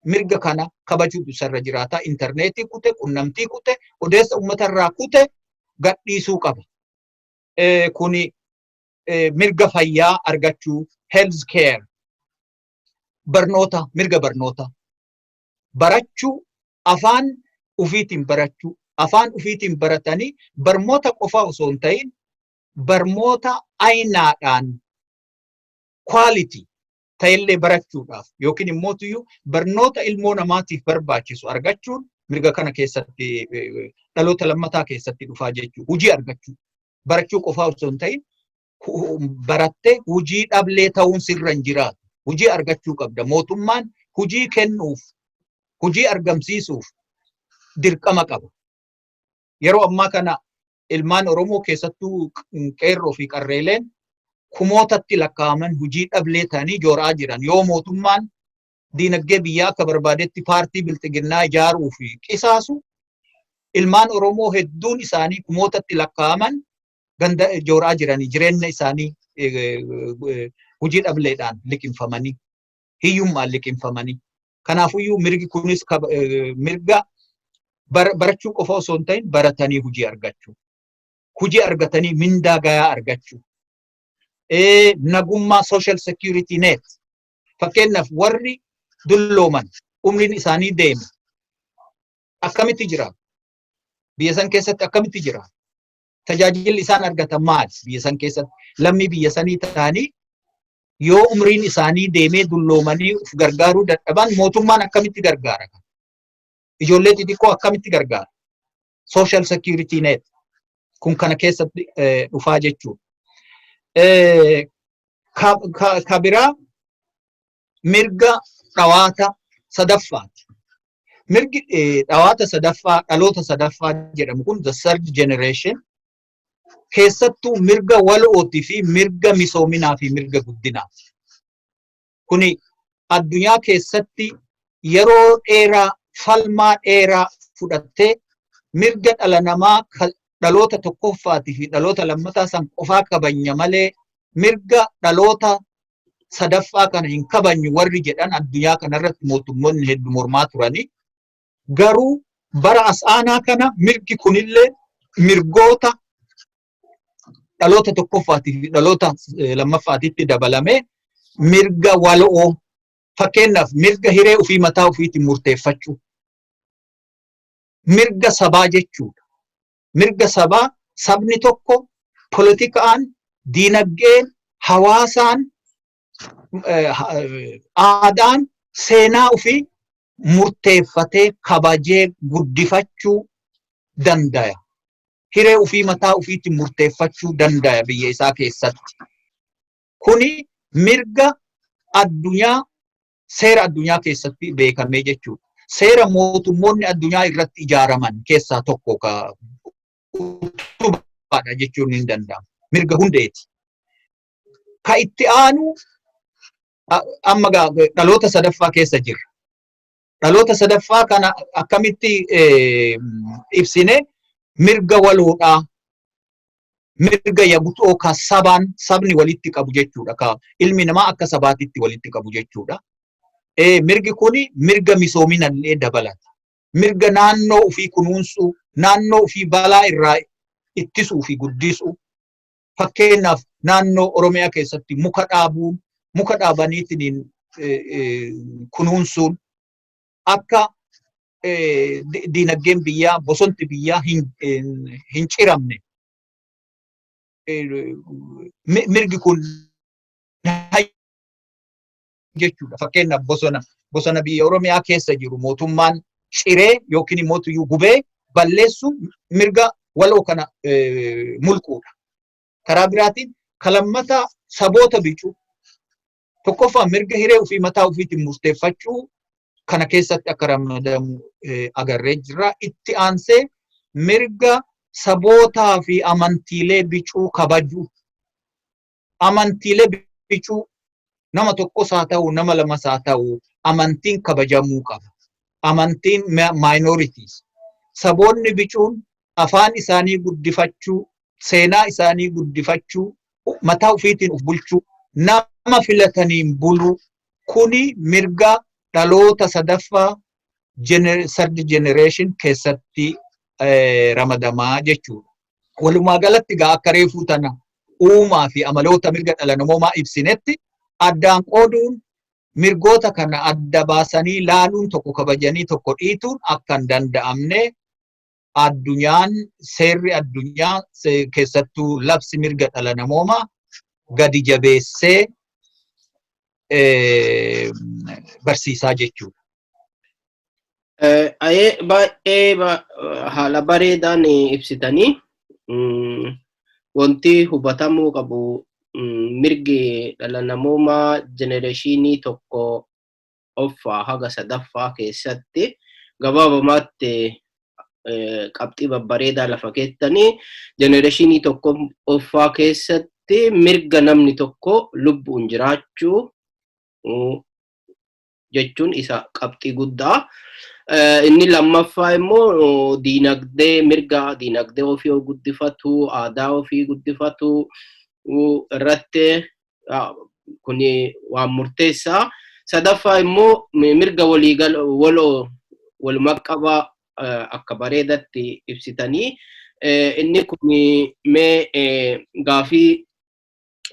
mirga kana kabajuutu isarra jiraata. Intarneetii kute, qunnamtii kute, odeessa uummatarraa kute gadhiisuu qaba. Kuni mirga fayyaa argachuu, health care, barnoota, mirga barnoota, barachuu, afaan ufiitiin barachuu, afaan ufiitiin baratanii barmoota qofaa osoo hin ta'in barmoota ayinaadhaan quality ta'ellee barachuudhaaf yookiin immoo barnoota ilmoo namaatiif barbaachisu argachuun mirga kana keessatti dhaloota lammataa keessatti dhufaa jechuudha. Hojii argachuu, barachuu qofaa osoo hin ta'in barattee hojii dhablee ta'uun sirra hin jiraatu. Hojii argachuu qabda. Mootummaan hojii kennuuf, hojii argamsiisuuf dirqama qaba. Yeroo ammaa kana ilmaan Oromoo keessattuu qeerroo fi qarreeleen kumootatti lakkaa'aman hojii dhablee ta'anii jooraa jiran. Yoo mootummaan diinagdee biyyaa akka barbaadetti paartii bilxiginnaa ijaaruu fi qisaasu ilmaan Oromoo hedduun isaanii kumootatti lakkaa'aman ganda jooraa jiranii jireenya isaanii hojii dhableedhaan liqimfamanii hiyyummaan liqimfamanii. Kanaafuyyuu mirgi kunis mirga barachuu qofa osoo hin ta'in baratanii hojii argachuu. Hojii argatanii mindaa gayaa argachuu. Nagummaa social security net. Fakkeenyaaf warri dullooman umriin isaanii deeme akkamitti jiraatu? Biyya san keessatti akkamitti jiraatu? Tajaajilli isaan argatan maali? Biyya san keessatti lammii biyya sanii ta'anii yoo umriin isaanii deemee dulloomanii of gargaaruu dadhaban mootummaan akkamitti gargaara? Ijoollee xixiqqoo akkamitti gargaara? Social security net kun kana keessatti dhufaa jechuudha. Kabiraa mirga dhawaata sadaffaati. Mirgi dhawaata sadaffaa, dhaloota sadaffaa jedhamu kun the third generation keessattuu mirga walootii fi mirga misoominaa fi mirga guddinaati. Kuni addunyaa keessatti yeroo dheeraa falmaa dheeraa fudhattee mirga dhala namaa dhaloota tokkoffaatii fi dhaloota lammataa san qofaa kabanya malee mirga dhaloota sadaffaa kana hin kabanyu warri jedhan addunyaa kanarratti mootummoonni hedduu mormaa turanii. Garuu bara asaanaa kana mirgi kunillee mirgoota dhaloota tokkoffaatii fi dhaloota lammaffaatiitti dabalamee mirga waloo fakkeenyaaf mirga hiree ofii mataa ofiitiin murteeffachuu. Mirga sabaa jechuudha. Mirga sabaa sabni tokko politikaan, diinagdeen, hawaasaan, aadaan, seenaa ofii murteeffatee kabajee guddifachuu dandaya. Hiree ofii mataa ofiitiin murteeffachuu dandaya biyya isaa keessatti. Kuni mirga addunyaa seera addunyaa keessatti beekamee jechuudha. Seera mootummoonni addunyaa irratti ijaaraman keessaa tokko utubaadha jechuun hin danda'amu. Mirga hundeeti. Ka itti aanu amma dhaloota sadaffaa keessa jirra. dhaloota sadaffaa kana akkamitti ibsine mirga waloodhaa mirga yagutoo ka sabni walitti qabu jechuudha. Ka ilmi namaa akka sabaatitti walitti qabu jechuudha. Mirgi kuni mirga misoominallee dabalata. Mirga naannoo ofii kunuunsuu, naannoo ofii balaa irraa ittisuu fi guddisuu. Fakkeenyaaf naannoo Oromiyaa keessatti muka dhaabuun, muka dhaabaniitiin kunuunsuun akka diinagdeen biyyaa, bosonti biyyaa hin ciramne. Mirgi kun jechuudha. Fakkeenyaaf bosona biyya Oromiyaa keessa jiru mootummaan ciree yookiin immoo gubee balleessu mirga waloo kana mulquudha. Karaa biraatiin kalammata saboota bicuu tokkoffaa mirga hiree ofii mataa ofiitiin murteeffachuu kana keessatti akka ramadamu agarree jirra. Itti aansee mirga sabootaa fi amantiilee bicuu kabajuu. Amantiilee bicuu nama tokkos haa ta'u, nama lamas haa ta'u, amantiin kabajamuu qaba. Amantiin minorities. Saboonni bicuun afaan isaanii guddifachuu, seenaa isaanii guddifachuu, mataa ofiitiin of bulchuu, nama filataniin buluu kuni mirga dhaloota sadaffaa third generation keessatti ramadamaa jechuudha. Walumaa galatti gaa akka reefuu tana uumaa fi amaloota mirga dhala namoomaa ibsinetti addaan qooduun mirgoota kana adda baasanii laaluun tokko kabajanii tokko dhiituun akka hin danda'amne addunyaan seerri addunyaa keessattuu labsi mirga dhala namoomaa gadi jabeessee barsiisaa jechuudha. Baay'ee haala bareedaan ibsitanii wanti hubatamuu qabu mirgi dhala namoomaa jenereeshinii tokko offaa haga sadaffaa keessatti gabaabamaatti qabxii babbareedaa lafa keessanii jenereeshinii tokko offaa keessatti mirga namni tokko lubbuun jiraachuu jechuun isa qabxii guddaa. Inni lammaffaa immoo diinagdee mirga diinagdee ofii guddifatu, aadaa ofii guddifatu irratti kuni waan murteessaa. Sadaffaa immoo mirga walumaa qabaa akka bareedatti ibsitanii inni kun mee gaafii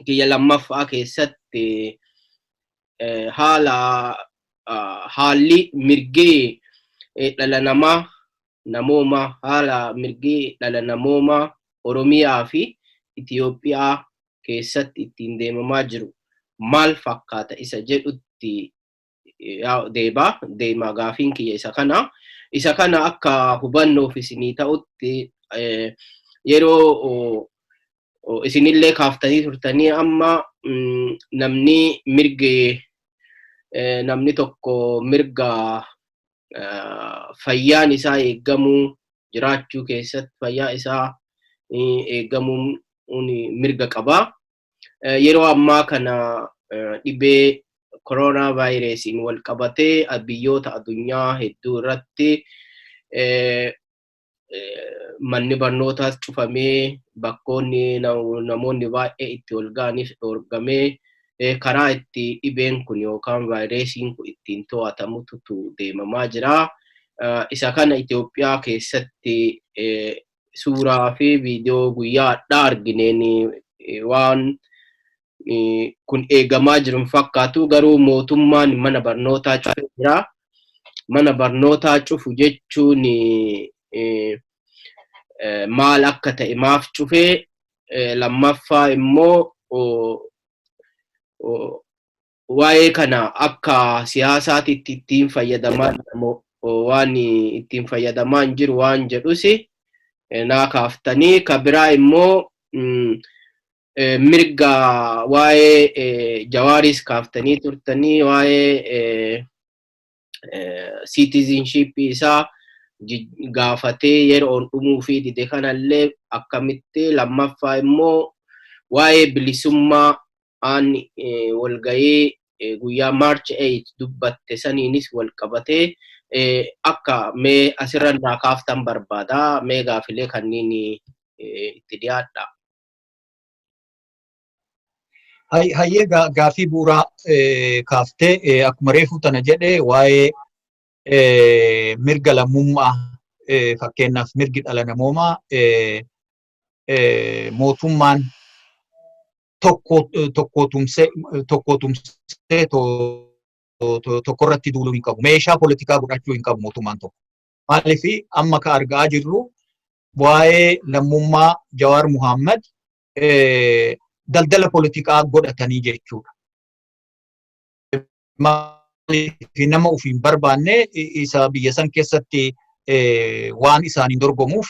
kiyya lammaffaa keessatti haalli mirgi dhala namoomaa haala mirgi dhala namoomaa Oromiyaa fi Itoophiyaa keessatti ittiin deemamaa jiru maal fakkaata isa jedhutti deema gaafiin kiyya isa kana akka hubannoof isinii ta'utti yeroo isinillee kaaftanii turtanii amma namni tokko mirga fayyaan isaa eegamuu jiraachuu keessatti fayyaa isaa eegamuun mirga qaba. Yeroo ammaa kana dhibee koronaa vaayirasiin wal qabatee biyyoota addunyaa hedduu irratti manni barnootaas cufamee bakkoonni namoonni baay'ee itti wal ga'aniif dhoorgamee karaa itti dhibeen kun yookaan vaayirasiin kun ittiin to'atamutu deemamaa jira. Isa kana Itoophiyaa keessatti suuraa fi viidiyoo guyyaadhaa argineen waan kun eegamaa jiru fakkaatu garuu mootummaan mana barnootaa cufee jira. Mana barnootaa cufu jechuun maal akka ta'e maaf cufee lammaffaa immoo waa'ee kana akka siyaasaatitti ittiin fayyadamaa waan ittiin fayyadamaa hin jiru waan jedhus naa kaaftanii ka biraa immoo mirga waa'ee Jawaaris kaaftanii turtanii waa'ee citizenship isaa gaafatee yeroo dhumuu fi dide kanallee akkamitti lammaffaa immoo waa'ee bilisummaa walgahii guyyaa March 8 dubbatte saniinis wal qabatee akka mee asirra naa kaaftan barbaada mee gaafilee kanneen itti dhiyaadha. Hayyee gaafii bu'uuraa kaaftee akkuma reefu tana jedhee waa'ee mirga lammummaa fakkeenyaaf mirgi dhala namoomaa mootummaan tokkotumsee tokkorratti duuluu hin qabu. Meeshaa politikaa godhachuu hin qabu mootummaan tokko. Maaliif amma ka argaa jirru waa'ee lammummaa Jawaar Muhammad daldala politikaa godhatanii jechuudha. Maaliif nama ofiin barbaanne isa biyya san keessatti waan isaaniin dorgomuuf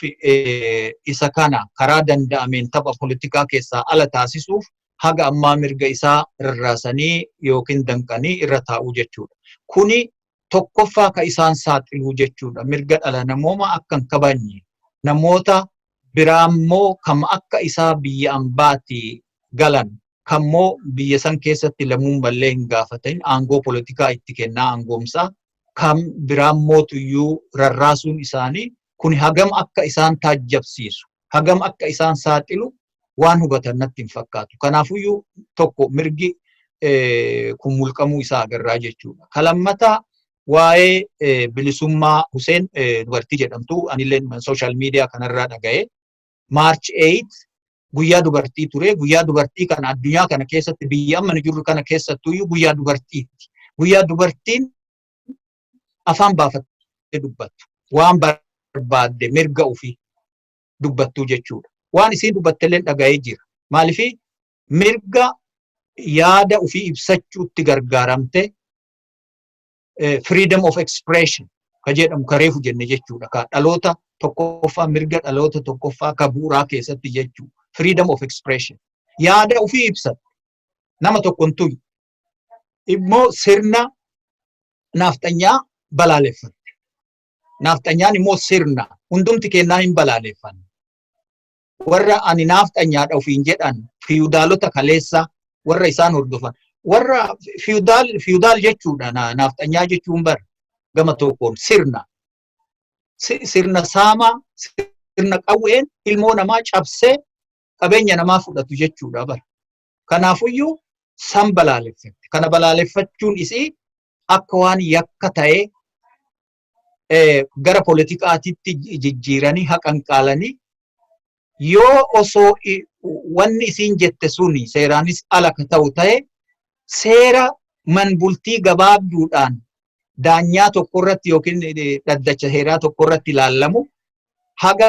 isa kana karaa danda'ameen tapha politikaa keessaa ala taasisuuf haga ammaa mirga isaa rarraasanii yookiin danqanii irra taa'uu jechuudha. Kuni tokkoffaa ka isaan saaxiluu jechuudha. Mirga dhala namoomaa akka hin kabajne namoota biraammoo kam akka isaa biyya ambaatti galan kammoo biyya san keessatti lammummaa ballee hin gaafatin aangoo politikaa itti kennaa aangoomsaa kam biraammoo iyyuu rarraasuun isaanii kun hagam akka isaan taajjabsiisu hagam akka isaan saaxilu waan hubatan natti hin fakkaatu. Kanaafiyyuu tokko mirgi kun mulqamuu isaa agarraa jechuudha. Kalammataa waa'ee bilisummaa Huseen dubartii jedhamtu anillee sooshaal miidiyaa kanarraa dhaga'ee Maarch 8 guyyaa dubartii ture. Guyyaa dubartii kana addunyaa kana keessatti biyya amma nu jirru kana keessattuyyuu guyyaa dubartiiti. Guyyaa dubartiin afaan baafattee dubbattu. Waan barbaadde mirga ofii dubbattu jechuudha. Waan isiin dubbattellee dhaga'ee jira. Maaliif mirga yaada ofii ibsachuutti gargaaramte freedom of expression ka jedhamu ka reefu jenne jechuudha. Ka dhaloota tokkoffaa mirga dhaloota tokkoffaa ka bu'uuraa keessatti jechuudha. Freedom of expression. Yaada ofii ibsatu nama tokkon tuyi. Immoo sirna naafxanyaa balaaleffatte. Naafxanyaan immoo sirna hundumti kennaa hin balaaleffanne. Warra ani naafxanyaadha ofiin jedhan fiyudaalota kaleessa warra isaan hordofan. Warra fiyudaal jechuudha naafxanyaa jechuun bar gama tokkoon sirna. Sirna saamaa, sirna qawween ilmoo namaa cabsee qabeenya namaa fudhatu jechuudha bar. Kanaafiyyuu san balaaleffatte. Kana balaaleffachuun isii akka waan yakka ta'ee gara politikaatitti jijjiiranii haqanqaalanii yoo osoo wanni isiin jette suni seeraanis ala ka ta'u ta'e seera manbultii gabaabduudhaan daanyaa tokko irratti yookiin dhaddacha heeraa tokko irratti ilaallamu haga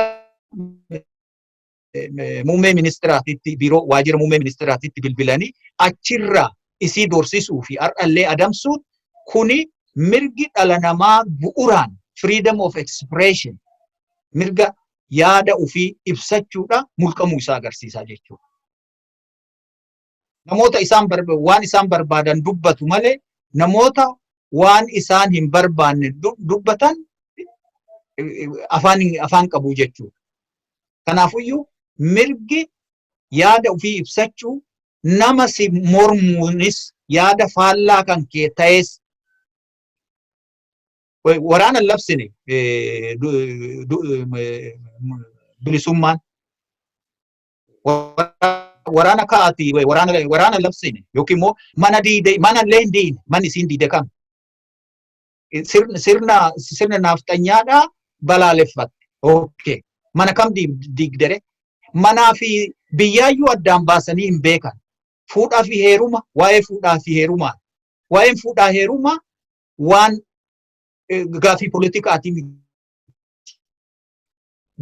muummee ministiraatitti biiroo waajjira muummee ministiraatitti bilbilanii achirraa isii doorsisuu fi har'allee adamsuun kuni mirgi dhala namaa bu'uraan freedom of expression mirga yaada ofii ibsachuudha mulqamuu isaa agarsiisaa jechuudha. Namoota waan isaan barbaadan dubbatu malee namoota waan isaan hin barbaanne dubbatan afaan qabu jechuudha. Kanaafiyyuu mirgi yaada ofii ibsachuu nama si mormuunis yaada faallaa kan kee ta'es waraana labsine bilisummaan waraana kaa'ati waraana labsine yookiin immoo mana diide mana illee hin diine manni isiin diide kam sirna naafxanyaadhaa balaaleffatte. Okay. Mana kam diigdere manaa fi biyyaayyuu addaan baasanii hin beekan. Fuudhaa fi heeruma waa'ee fuudhaa fi heerumaa waa'een fuudhaa heerumaa waan gaafii politikaatii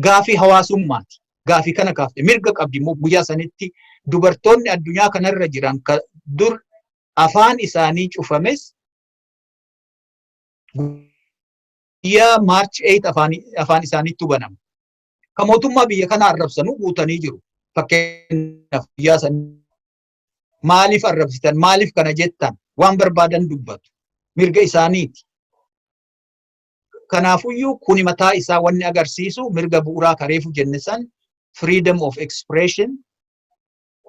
gaafii hawaasummaati. Gaafii kana kaafte mirga qabdi immoo guyyaa sanitti dubartoonni addunyaa kanarra jiran dur afaan isaanii cufames guyyaa Maarch 8 afaan isaaniitti banama. Ka mootummaa biyya kana arrabsanuu guutanii jiru. Fakkeenyaaf guyyaa sanii maaliif arrabsitan maaliif kana jettan waan barbaadan dubbatu mirga isaaniiti. Kanaafiyyuu kuni mataa isaa wanni agarsiisu mirga bu'uuraa kareefu jenne san freedom of expression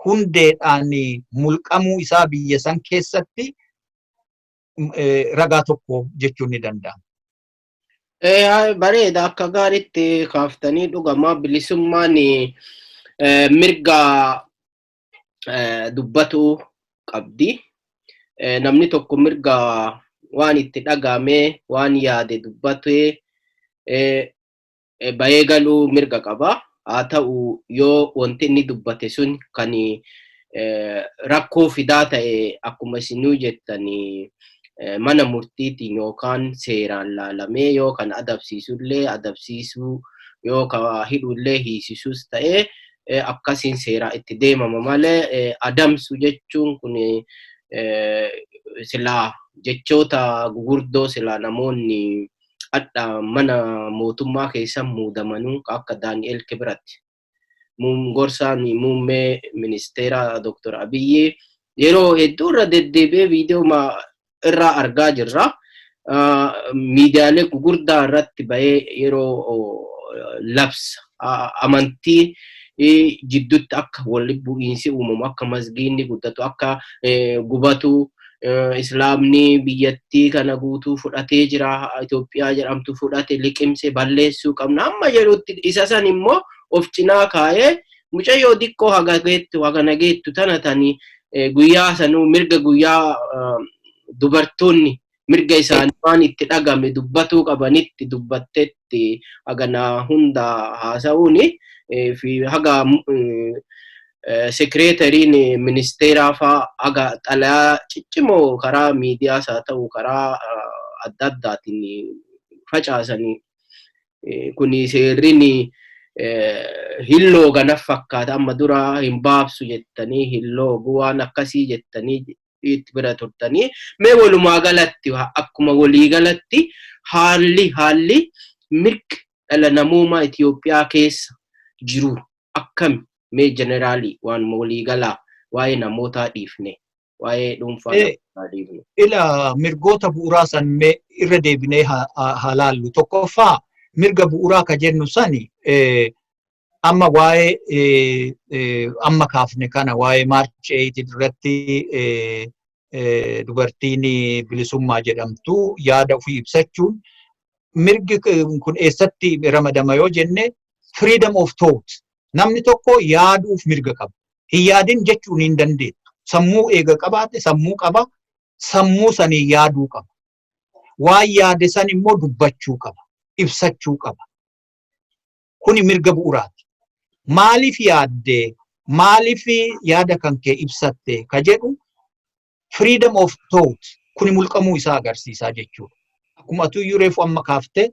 hundeedhaan mulqamuu isaa biyya san keessatti ragaa tokko jechuun ni danda'ama. Bareeda akka gaariitti kaaftanii dhugamaa bilisummaan mirga dubbatu qabdi. Namni tokko mirga waan itti dhagahame waan yaade dubbatee bahee galuu mirga qaba. Haa ta'u yoo wanti inni dubbate sun kan rakkoo fidaa ta'e akkuma isinuu jettanii mana murtiitiin yookaan seeraan laalamee yoo kan adabsiisullee adabsiisuu yoo kan hidhullee hiisisuus ta'e akkasiin seeraa itti deemama malee adamsu jechuun kun silaa jechoota gugurdoo silaa namoonni adda mana mootummaa keessa muudamanuu akka Daani'el Kibrat gorsaan muummee ministeera Dr. Abiyyi yeroo hedduu irra deddeebi'ee viidiyoo irraa argaa jirra. Miidiyaalee gugurdaa irratti bahee yeroo labsa amantii jidduutti akka walitti bu'iinsi uumamu akka masgiinni guddatu akka gubatu islaamni biyyattii kana guutuu fudhatee jira Itoophiyaa jedhamtu fudhate liqimse balleessuu qabna amma jedhutti isa san immoo of cinaa kaa'ee mucayyoo diqqoo haga nageettu tana tani guyyaa sanuu mirga guyyaa dubartoonni mirga isaanii waan itti dhagame dubbatuu qabanitti dubbattetti hagana hunda haasa'uuni fi haga sekreetariin ministeeraa faa haga xalayaa ciccimoo karaa miidiyaas haa ta'u karaa adda addaatiin facaasanii kuni seerriin hilloo ganaf fakkaata amma dura hin baabsu jettanii hilloo waan akkasii jettanii itti bira turtanii mee walumaa galatti akkuma walii galatti haalli mirga dhala namummaa Itoophiyaa keessa jiru akkam mee generaalii waan walii galaa waa'ee namootaa dhiifne waa'ee dhuunfaa dhiifne. Ila mirgoota bu'uuraa san mee irra deebinee haa laallu. Tokkoffaa mirga bu'uuraa ka jennu sani amma waa'ee amma kaafne kana waa'ee maarchi 8 irratti dubartiin bilisummaa jedhamtu yaada ofii ibsachuun mirgi kun eessatti ramadama yoo jenne freedom of thought namni tokko yaaduuf mirga qaba. Hin yaadin jechuun hin dandeettu. Sammuu eega qabaate sammuu qaba. Sammuu sanii yaaduu qaba. Waan yaade san immoo dubbachuu qaba. Ibsachuu qaba. Kuni mirga bu'uuraati. Maaliif yaadde? Maaliif yaada kan kee ibsatte? Ka jedhu freedom of thought kuni mulqamuu isaa agarsiisaa jechuudha. Akkuma atu reefu amma kaafte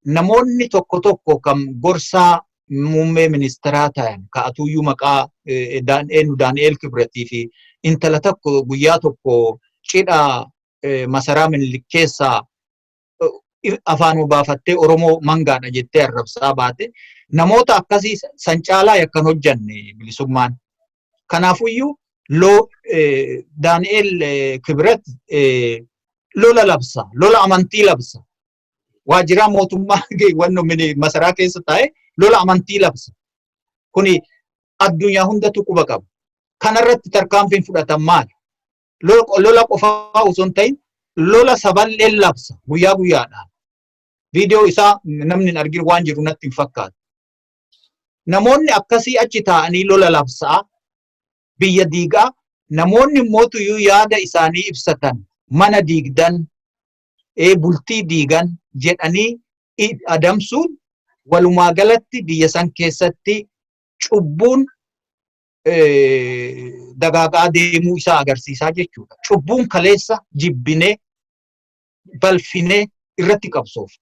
namoonni tokko tokko kan gorsaa muummee ministeeraa ta'an ka atuyyuu maqaa Daani'el Kibratii fi intala tokko guyyaa tokko cidha masaraa Minilik keessaa afaan baafattee Oromoo mangaadha jettee arrabsaa baate namoota akkasii san caalaa yakkan hojjanne bilisummaan. Kanaafuyyuu Daani'el Kibrat lola labsa, lola amantii labsa. Waajjira mootummaa wanno masaraa keessa taa'e lola amantii labsa. Kuni addunyaa hundatu quba qaba. Kanarratti tarkaanfiin fudhatan maali? Lola qofaa osoo hin ta'in lola saballee labsa guyyaa guyyaadhaan. Viidiyoo isaa namni hin argin waan jiru natti hin fakkaatu. Namoonni akkasii achi taa'anii lola labsaa biyya diigaa namoonni mootuyyuu yaada isaanii ibsatan mana diigdan bultii diigan jedhanii adamsuun walumaa galatti biyya san keessatti cubbuun dagaagaa deemuu isaa agarsiisaa jechuudha. Cubbuun kaleessa jibbinee balfinee irratti qabsoof.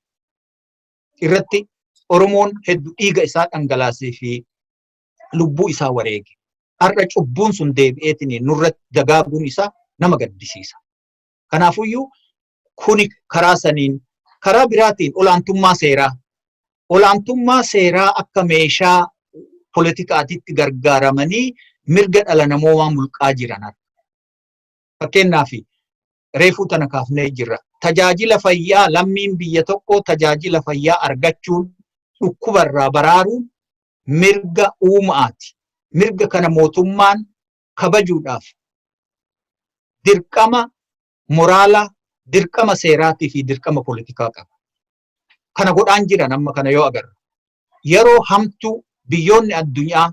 Irratti Oromoon hedduu dhiiga isaa dhangalaasee fi lubbuu isaa wareege. Har'a cubbuun sun deebi'eetiin nurratti dagaaguun isaa nama gaddisiisa. Kanaafuyyuu kuni karaa saniin karaa biraatiin olaantummaa seeraa. Olaantummaa seeraa akka meeshaa politikaatitti gargaaramanii mirga dhala namoomaa mulqaa jiran. Fakkeenyaaf reefuu tana kaafnee jirra. Tajaajila fayyaa lammiin biyya tokko tajaajila fayyaa argachuun dhukkubarraa baraaruun mirga uumaati. Mirga kana mootummaan kabajuudhaaf dirqama moraala dirqama seeraatii fi dirqama politikaa qaba. Kana godhaan jiran amma kana yoo agarra. Yeroo hamtuu biyyoonni addunyaa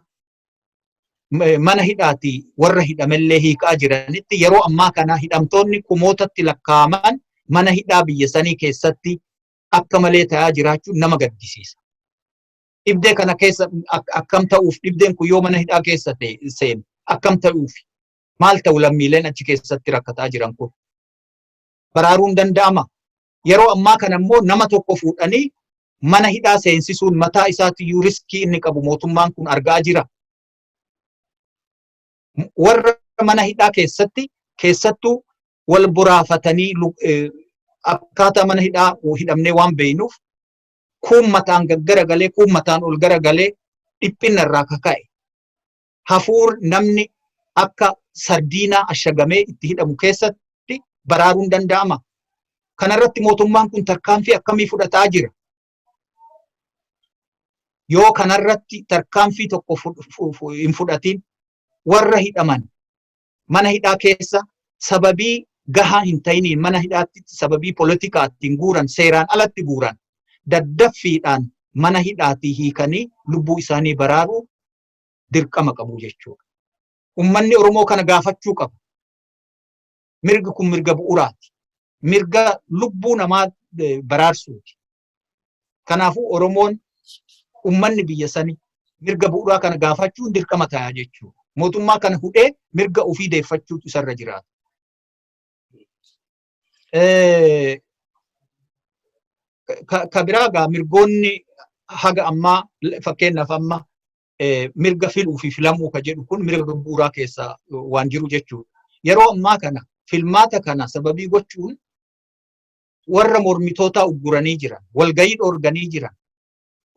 mana hidhaatii warra hidhamellee hiikaa jiranitti yeroo ammaa kana hidhamtoonni kumootatti lakkaa'aman mana hidhaa biyya sanii keessatti akka malee ta'aa jiraachuun nama gaddisiisa. Dhibdee kana keessa akkam ta'uuf dhibdeen kun yoo mana hidhaa keessa seenu akkam ta'uuf maal ta'u lammiileen achi keessatti rakkataa jiran kun baraaruun danda'ama. Yeroo ammaa kana immoo nama tokko fuudhanii mana hidhaa seensisuun mataa isaatiyyuu riskii inni qabu mootummaan kun argaa jira. Warra mana hidhaa keessattuu wal buraafatanii akkaataa mana hidhaa hidhamnee waan beeynuuf kuun mataan garagalee kuun mataan ol garagalee dhiphina irraa kaka'e. Hafuur namni akka sardiinaa ashagamee itti hidhamu keessatti baraaruun danda'ama. Kanarratti mootummaan kun tarkaanfii akkamii fudhataa jira? Yoo kanarratti tarkaanfii tokko hin fudhatiin warra hidhaman mana hidhaa keessa sababii gahaa hin ta'iniin mana hidhaatti sababii politikaattiin guuran seeraan alatti guuran daddaffiidhaan mana hidhaatii hiikanii lubbuu isaanii baraaruu dirqama qabu jechuudha. Uummanni Oromoo kana gaafachuu qaba. Mirgi kun mirga bu'uuraati. Mirga lubbuu namaa baraarsuuti. Kanaafuu Oromoon uummanni biyya sanii mirga bu'uuraa kana gaafachuun dirqama ta'a jechuudha. Mootummaa kana hudhee mirga ofii deeffachuutu isarra jiraata. Ka biraagaa mirgoonni haga ammaa fakkeenyaaf amma mirga filuu fi filamuu ka jedhu kun mirga bu'uuraa keessaa waan jiru jechuudha. Yeroo ammaa kana filmaata kana sababii gochuun warra mormitootaa ugguranii jiran, walgayii dhoorganii jiran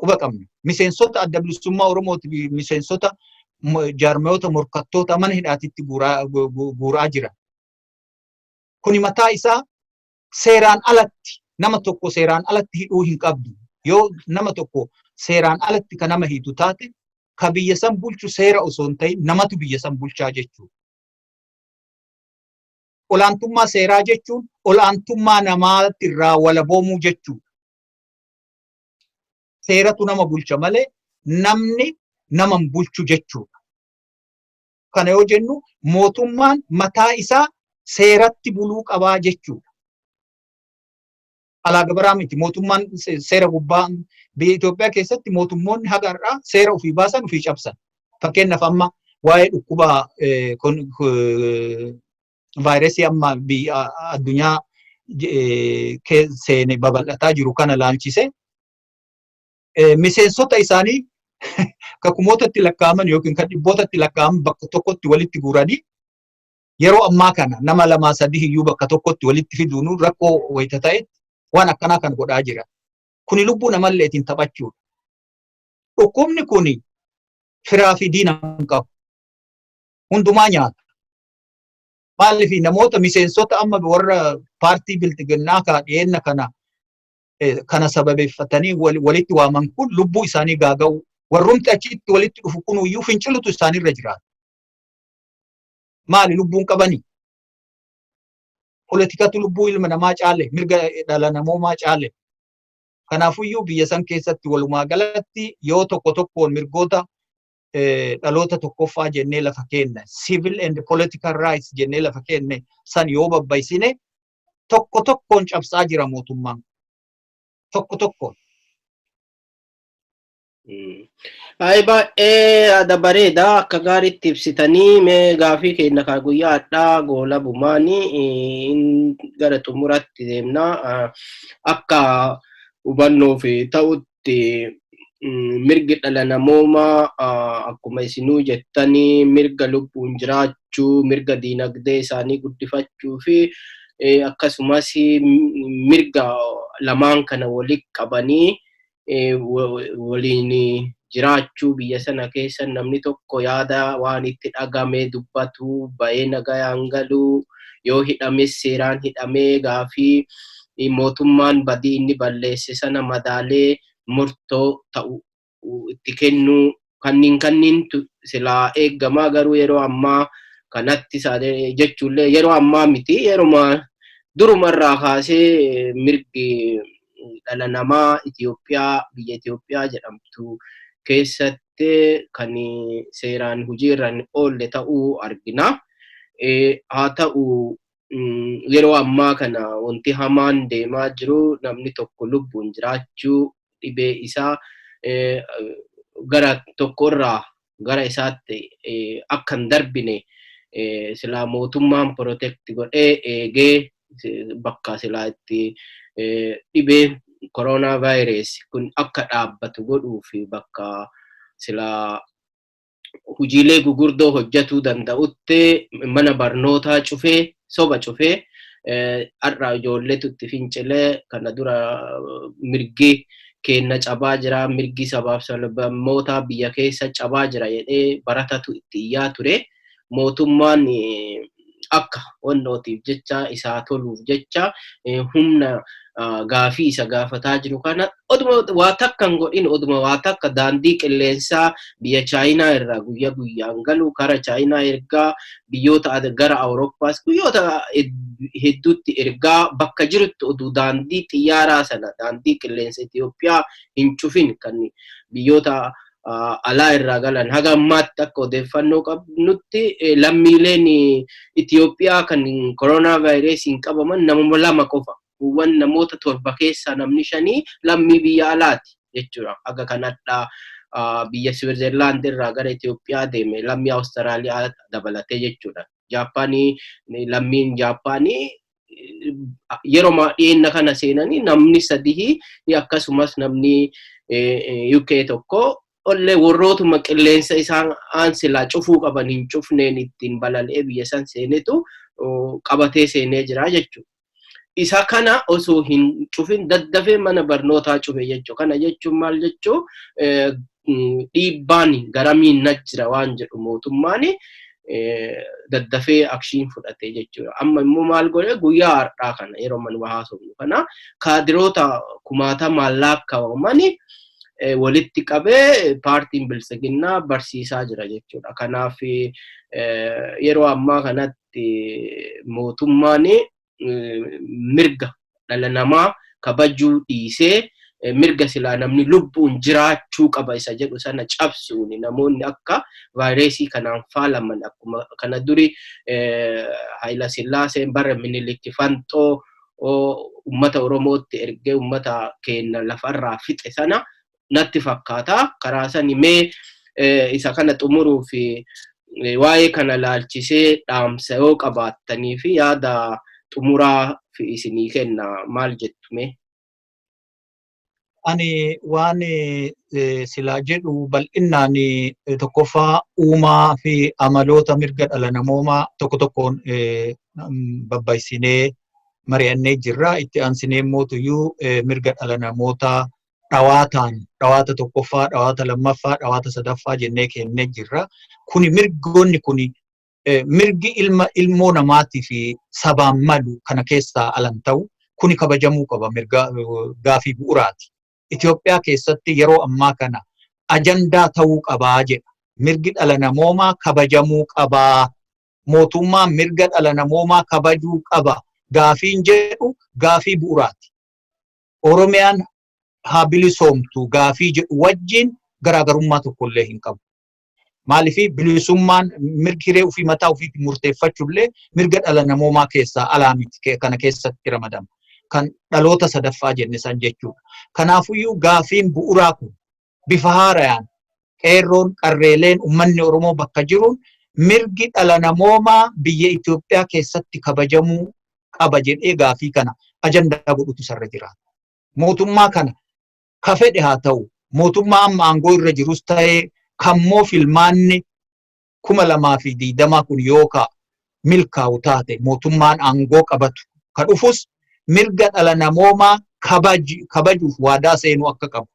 quba qabna. Miseensota adda bilisummaa Oromooti miseensota jaarmayoota morkattoota mana hidhaatitti guuraa jiran. Kuni mataa isaa seeraan alatti nama tokko seeraan alatti hidhuu hin qabdu. Yoo nama tokko seeraan alatti kan nama hidhu taate ka biyya san bulchu seera osoo hin ta'in namatu biyya san bulchaa jechuudha. Olaantummaa seeraa jechuun olaantummaa namaatti irraa walaboomuu jechuudha. Seeratu nama bulcha malee namni nama hin bulchu jechuudha. Kana yoo jennu mootummaan mataa isaa seeratti buluu qabaa jechuudha. Alaa gabaraa miti mootummaan seera gubbaa biyya Itoophiyaa keessatti mootummoonni haga har'aa seera ofii baasan ofii cabsan. Fakkeenyaaf amma waa'ee dhukkuba vaayirasii amma biyya addunyaa seene babal'ataa jiru kana laalchise miseensota isaanii ka kumootatti lakkaa'aman yookiin kan dhibbootatti lakkaa'aman bakka tokkotti walitti guuranii yeroo ammaa kana nama lamaa sadii hiyyuu bakka tokkotti walitti fiduun rakkoo wayita ta'etti waan akkanaa kan godhaa jira. Kuni lubbuu namalleetiin taphachuudha. Dhukkubni kuni firaa fi diina hin qabu. Hundumaa nyaata. Maaliif namoota miseensota amma warra paartii biltiginnaa dhiyeenya kana sababeeffatanii walitti waaman kun lubbuu isaanii gaaga'u. Warrumti achitti walitti dhufu kunuyyuu fincilutu isaanirra jiraata. Maali lubbuun qabanii? Politikatu lubbuu ilma namaa caale, mirga dhala namoomaa caale. Kanaafuyyuu biyya san keessatti walumaa galatti yoo tokko tokkoon mirgoota dhaloota tokkoffaa jennee lafa kenne, civil and political rights jennee lafa kenne san yoo babbaysine tokko tokkoon cabsaa jira mootummaan. Tokko tokkoon. Baay'ee yaada bareedaa akka gaariitti ibsitanii mee gaafii keenya kan guyyaa addaa goola bumaanii gara xumuratti deemna. Akka hubannoo fi ta'utti mirgi dhala namoomaa akkuma isinuu jettanii mirga lubbuun jiraachuu, mirga diinagdee isaanii guddifachuu fi akkasumas mirga lamaan kana walitti qabanii waliin jiraachuu biyya sana keessa namni tokko yaada waan itti dhagame dubbatu ba'ee nagayaan galuu yoo hidhames seeraan hidhamee gaafii mootummaan badii inni balleesse sana madaalee murtoo ta'u itti kennuu kanniin silaa eeggamaa garuu yeroo ammaa kanatti jechuullee yeroo ammaa miti yeroo durumarraa kaasee mirgi dhala namaa Itoophiyaa biyya Itoophiyaa jedhamtu keessatti kan seeraan hojiirra hin oolle ta'uu argina. Haa ta'u yeroo ammaa kana wanti hamaan deemaa jiru namni tokko lubbuun jiraachuu dhibee isaa gara tokkorraa gara isaatti akka hin darbine silaa mootummaan protect godhee eegee bakka silaa itti dhibee corona virus kun akka dhaabbatu godhuu fi bakka silaa hojiilee gugurdoo hojjetuu danda'utti mana barnootaa cufee soba cufee har'a ijoolleetu itti fincilee kana dura mirgi kenna cabaa jira mirgi sabaaf sablammootaa biyya keessa cabaa jira jedhee baratatu itti iyyaa ture mootummaan akka wannootiif jecha isaa toluuf jecha humna gaafii isa gaafataa jiru kana oduma waa takka hin godhin oduma waa takka daandii qilleensaa biyya chaayinaa irraa guyyaa guyyaan galu kara chaayinaa ergaa biyyoota gara awurooppaas guyyoota hedduutti ergaa bakka jirutti oduu daandii xiyyaaraa sana daandii qilleensa Itoophiyaa hin cufin kan biyyoota alaa irraa galan haga ammaatti akka odeeffannoo qabnutti lammiileen Itoophiyaa kan corona virusiin qabaman nama lama qofa. Kuuwwan namoota 7 keessaa namni 5 lammii biyya alaati jechuudha. Haga kanadhaa biyya Switzerland irraa gara Itoophiyaa deeme lammii Awustiraaliyaa dabalatee jechuudha. Jaappaanii lammiin Jaappaanii yeroo dhiyeenya kana seenanii namni 3 akkasumas namni UK tokko ollee warrootuma qilleensa isaan silaa cufuu qaban hin cufneen ittiin balali'ee biyya san seenetu qabatee seenee jira jechuudha. Isa kana osoo hin cufin daddafee mana barnootaa cufe jechuudha. Kana jechuun maal jechuu dhiibbaan garamiin na jira waan jedhu mootummaan daddafee akshiin fudhate jechuudha. Amma immoo maal godhe guyyaa har'aa kana yeroo manuma haasofnu kana kaadiroota kumaatamaan lakkaa'amanii walitti qabee paartiin bilisiginnaa barsiisaa jira jechuudha. Kanaaf yeroo ammaa kanatti mootummaan mirga dhala namaa kabajuu dhiisee mirga silaa namni lubbuun jiraachuu qaba isa jedhu sana cabsuun namoonni akka vaayirasii kanaan faalaman akkuma kana duri Haayila Sillaaseen bara Minilikki Fanxoo ummata Oromootti ergee ummata keenya lafarraa fixe sana natti fakkaata. Karaa sani mee isa kana xumuruu fi waa'ee kana laalchisee dhaamsa yoo qabaattanii fi yaada xumuraa fi isinii kenna maal jettume? Ani waan silaa jedhu bal'innaan tokkoffaa uumaa fi amaloota mirga dhala namoomaa tokko tokkoon babba'isinee mari'annee jirra. Itti aansinee mootuyyuu mirga dhala namootaa dhawaata tokkoffaa, dhawaata lammaffaa, dhawaata sadaffaa jennee kennee jirra. Kuni mirgoonni kuni mirgi ilmoo namaatii fi sabaan malu kana keessaa alan ta'u kuni kabajamuu qaba mirga gaafii bu'uraati. Itoophiyaa keessatti yeroo ammaa kana ajandaa ta'uu qabaa jedha. Mirgi dhala namoomaa kabajamuu qabaa. Mootummaan mirga dhala namoomaa kabajuu qaba. Gaafiin jedhu gaafii bu'uraati. Oromiyaan haa bilisoomtu gaafii jedhu wajjin garaagarummaa tokkollee hin qabu. Maaliif bilisummaan mirgi hiree ofii mataa ofiitti murteeffachuullee mirga dhala namoomaa keessaa alaa miti kana keessatti ramadama. Kan dhaloota sadaffaa jenne san jechuudha. Kanaafuyyuu gaafiin bu'uuraa kun bifa haarayaan qeerroon qarreeleen uummanni Oromoo bakka jiruun mirgi dhala namoomaa biyya Itoophiyaa keessatti kabajamuu qaba jedhee gaafii kana ajandaa godhutu sarra jiraata. Mootummaa kana ka fedhe haa ta'u mootummaa amma aangoo irra jirus ta'ee kammoo filmaanni 2020 kun yookaan milkaa'u taate mootummaan aangoo qabatu ka dhufus mirga dhala namoomaa kabajuuf waadaa seenuu akka qabu.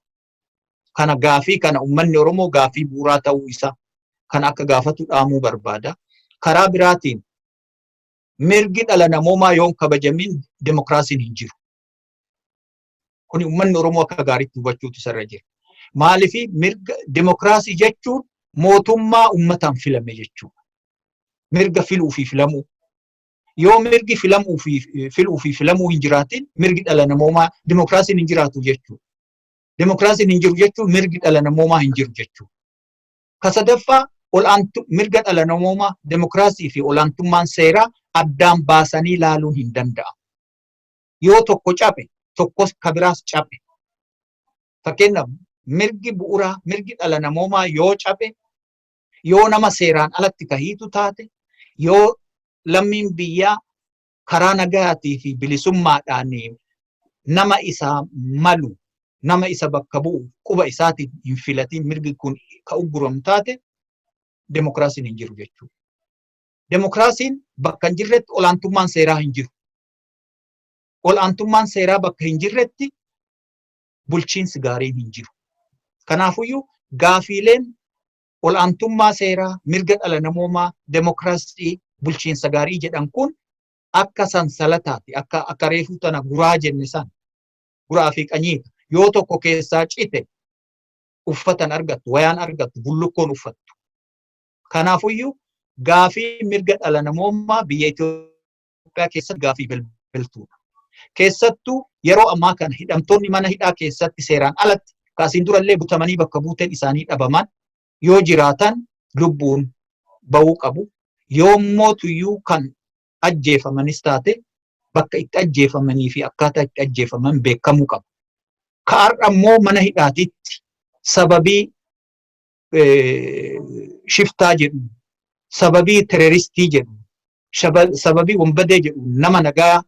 Kana gaafii kana uummanni Oromoo gaafii bu'uuraa ta'uu isaa kan akka gaafatu dhaamuu barbaada. Karaa biraatiin mirgi dhala namoomaa yoon kabajamin demokraasiin hin jiru. Kuni uummanni Oromoo akka gaariitti hubachuutu sarra jira. Maaliif mirga demokraasii jechuun mootummaa uummataan filame jechuudha. Mirga filuu fi filamuu. Yoo mirgi filuu fi filamuu hin jiraatin mirgi dhala namoomaa dimokiraasiin hin jiraatu jechuudha. Dimokiraasiin hin jiru jechuun mirgi dhala namoomaa hin jiru jechuudha. Ka sadaffaa mirga dhala namoomaa dimokiraasii fi olaantummaan seeraa addaan baasanii ilaaluun hin danda'amu. Yoo tokko cabe tokkos ka biraas cabe. Fakkeenyaaf mirgi bu'uuraa mirgi dhala namoomaa yoo cabe yoo nama seeraan alatti kahiitu taate yoo lammiin biyyaa karaa nagaatii fi bilisummaadhaan nama isaa malu nama isa bakka bu'u quba isaatiin hin filatiin mirgi kun ka ugguramu taate demokraasiin hin jiru jechuudha. Demokraasiin bakka hin jirretti olaantummaan seeraa hin jiru. Olaantummaan seeraa bakka hin jirretti bulchiinsi gaariin hin jiru. Kanaafuyyuu gaafiileen olaantummaa seeraa, mirga dhala namoomaa, demokraasii, bulchiinsa gaarii jedhan kun akka sansalataati, akka reefuu tana guraa jenne san, guraa fi qanyiidha. Yoo tokko keessaa cite uffatan argattu, wayaan argattu, bullukkoon uffattu. Kanaafuyyuu gaafii mirga dhala namoomaa biyya Itoophiyaa keessatti gaafii bilbiltuudha. Keessattuu yeroo ammaa kana hidhamtoonni mana hidhaa keessatti seeraan alatti kaasiin durallee butamanii bakka buuteen isaanii dhabaman yoo jiraatan lubbuun ba'uu qabu. Yommootuyyuu kan ajjeefamanis taate bakka itti ajjeefamanii fi akkaataa itti ajjeefaman beekamuu qabu. Kaarra immoo mana hidhaatitti sababii shiftaa jedhu, sababii teroristii jedhu, sababii wambadee jedhu nama nagaa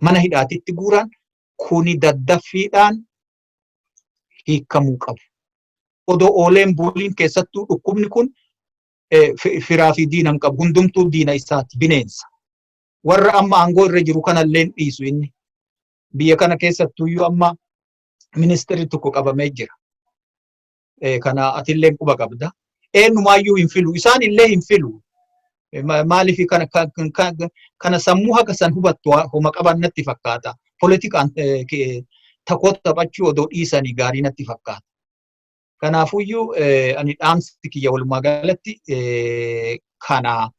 mana hidhaatitti guuran kuni daddaffiidhaan hiikamuu qabu. Odoo ooleen buliin keessattuu dhukkubni kun firaa fi diina hin qabu. Hundumtuu diina isaati, bineensa. Warra amma aangoo irra jiru kanallee dhiisu inni. Biyya kana keessattuyyuu amma ministeerri tokko qabamee jira. Kana atillee quba qabda. Eenyumaayyuu hin filu. Isaan illee hin filu. Maaliif kana sammuu haga san hubattu homa qaban natti fakkaata. Politikaan takkoo taphachuu odoo dhiisanii gaarii natti fakkaata. Kanaafuyyuu ani dhaamsi kiyya walumaa galatti kana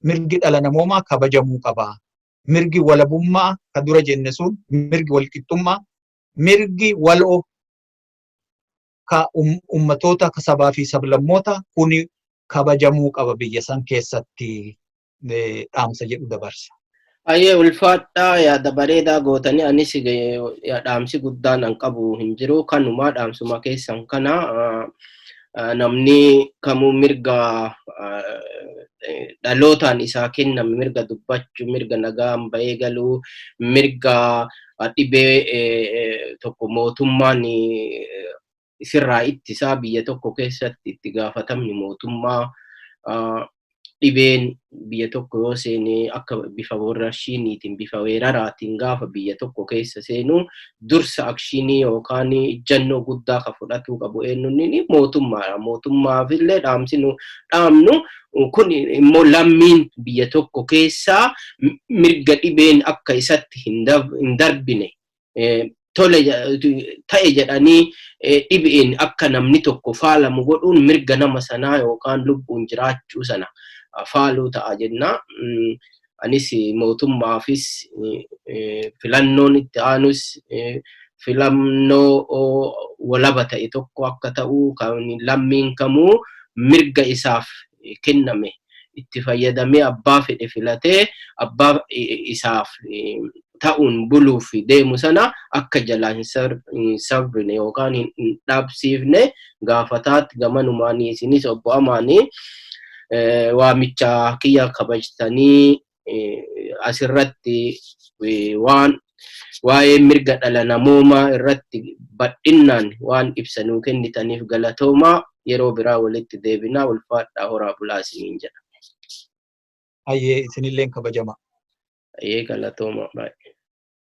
mirgi dhala namoomaa kabajamuu qaba. Mirgi walabummaa ka dura jenne sun, mirgi walqixxummaa, mirgi waloo ka ummatoota ka sabaa fi sablammoota kuni kabajamuu qaba biyya san keessatti dhaamsa jedhu dabarsa. Ayyee ulfaadhaa yaada bareedaa gootanii anis dhaamsi guddaan an qabu hin jiru. Kanumaa dhaamsuma keessan kana namni kamuu mirga dhalootaan isaa kenname, mirga dubbachuu, mirga nagaan bahee galuu, mirga dhibee tokko mootummaan sirraa ittisaa biyya tokko keessatti itti gaafatamni mootummaa dhibeen biyya tokko yoo seene akka bifa warraashiiniitiin bifa weeraraatiin gaafa biyya tokko keessa seenu dursa akshinii yookaan ejjennoo guddaa ka fudhatuu qabu eenyuun mootummaadha. Mootummaafillee dhaamsi nu dhaamnu kun immoo lammiin biyya tokko keessaa mirga dhibeen akka isatti hin darbine tole ta'e jedhanii dhibeen akka namni tokko faalamu godhuun mirga nama sanaa yookaan lubbuun jiraachuu sana faaluu ta'a jenna. Anis mootummaafis filannoon itti aanus filannoo walaba ta'e tokko akka ta'u kan lammiin kamuu mirga isaaf kenname itti fayyadamee abbaa fedhe filatee abbaa isaaf ta'uun buluuf deemu sana akka jalaan hin sabrine yookaan hin dhaabsiifne gaafataatti gamanumaanii isinis obbo Amaanii waamicha kiyya kabajtanii asirratti waan waa'ee mirga dhala namoomaa irratti badhinnaan waan ibsanuu kennitaniif galatoomaa. Yeroo biraa walitti deebinaa. Ulfaadhaa horaa bulaa isiniin jedha. Ayyee isinilleen kabajama. Ayyee galatoomaa baay'ee.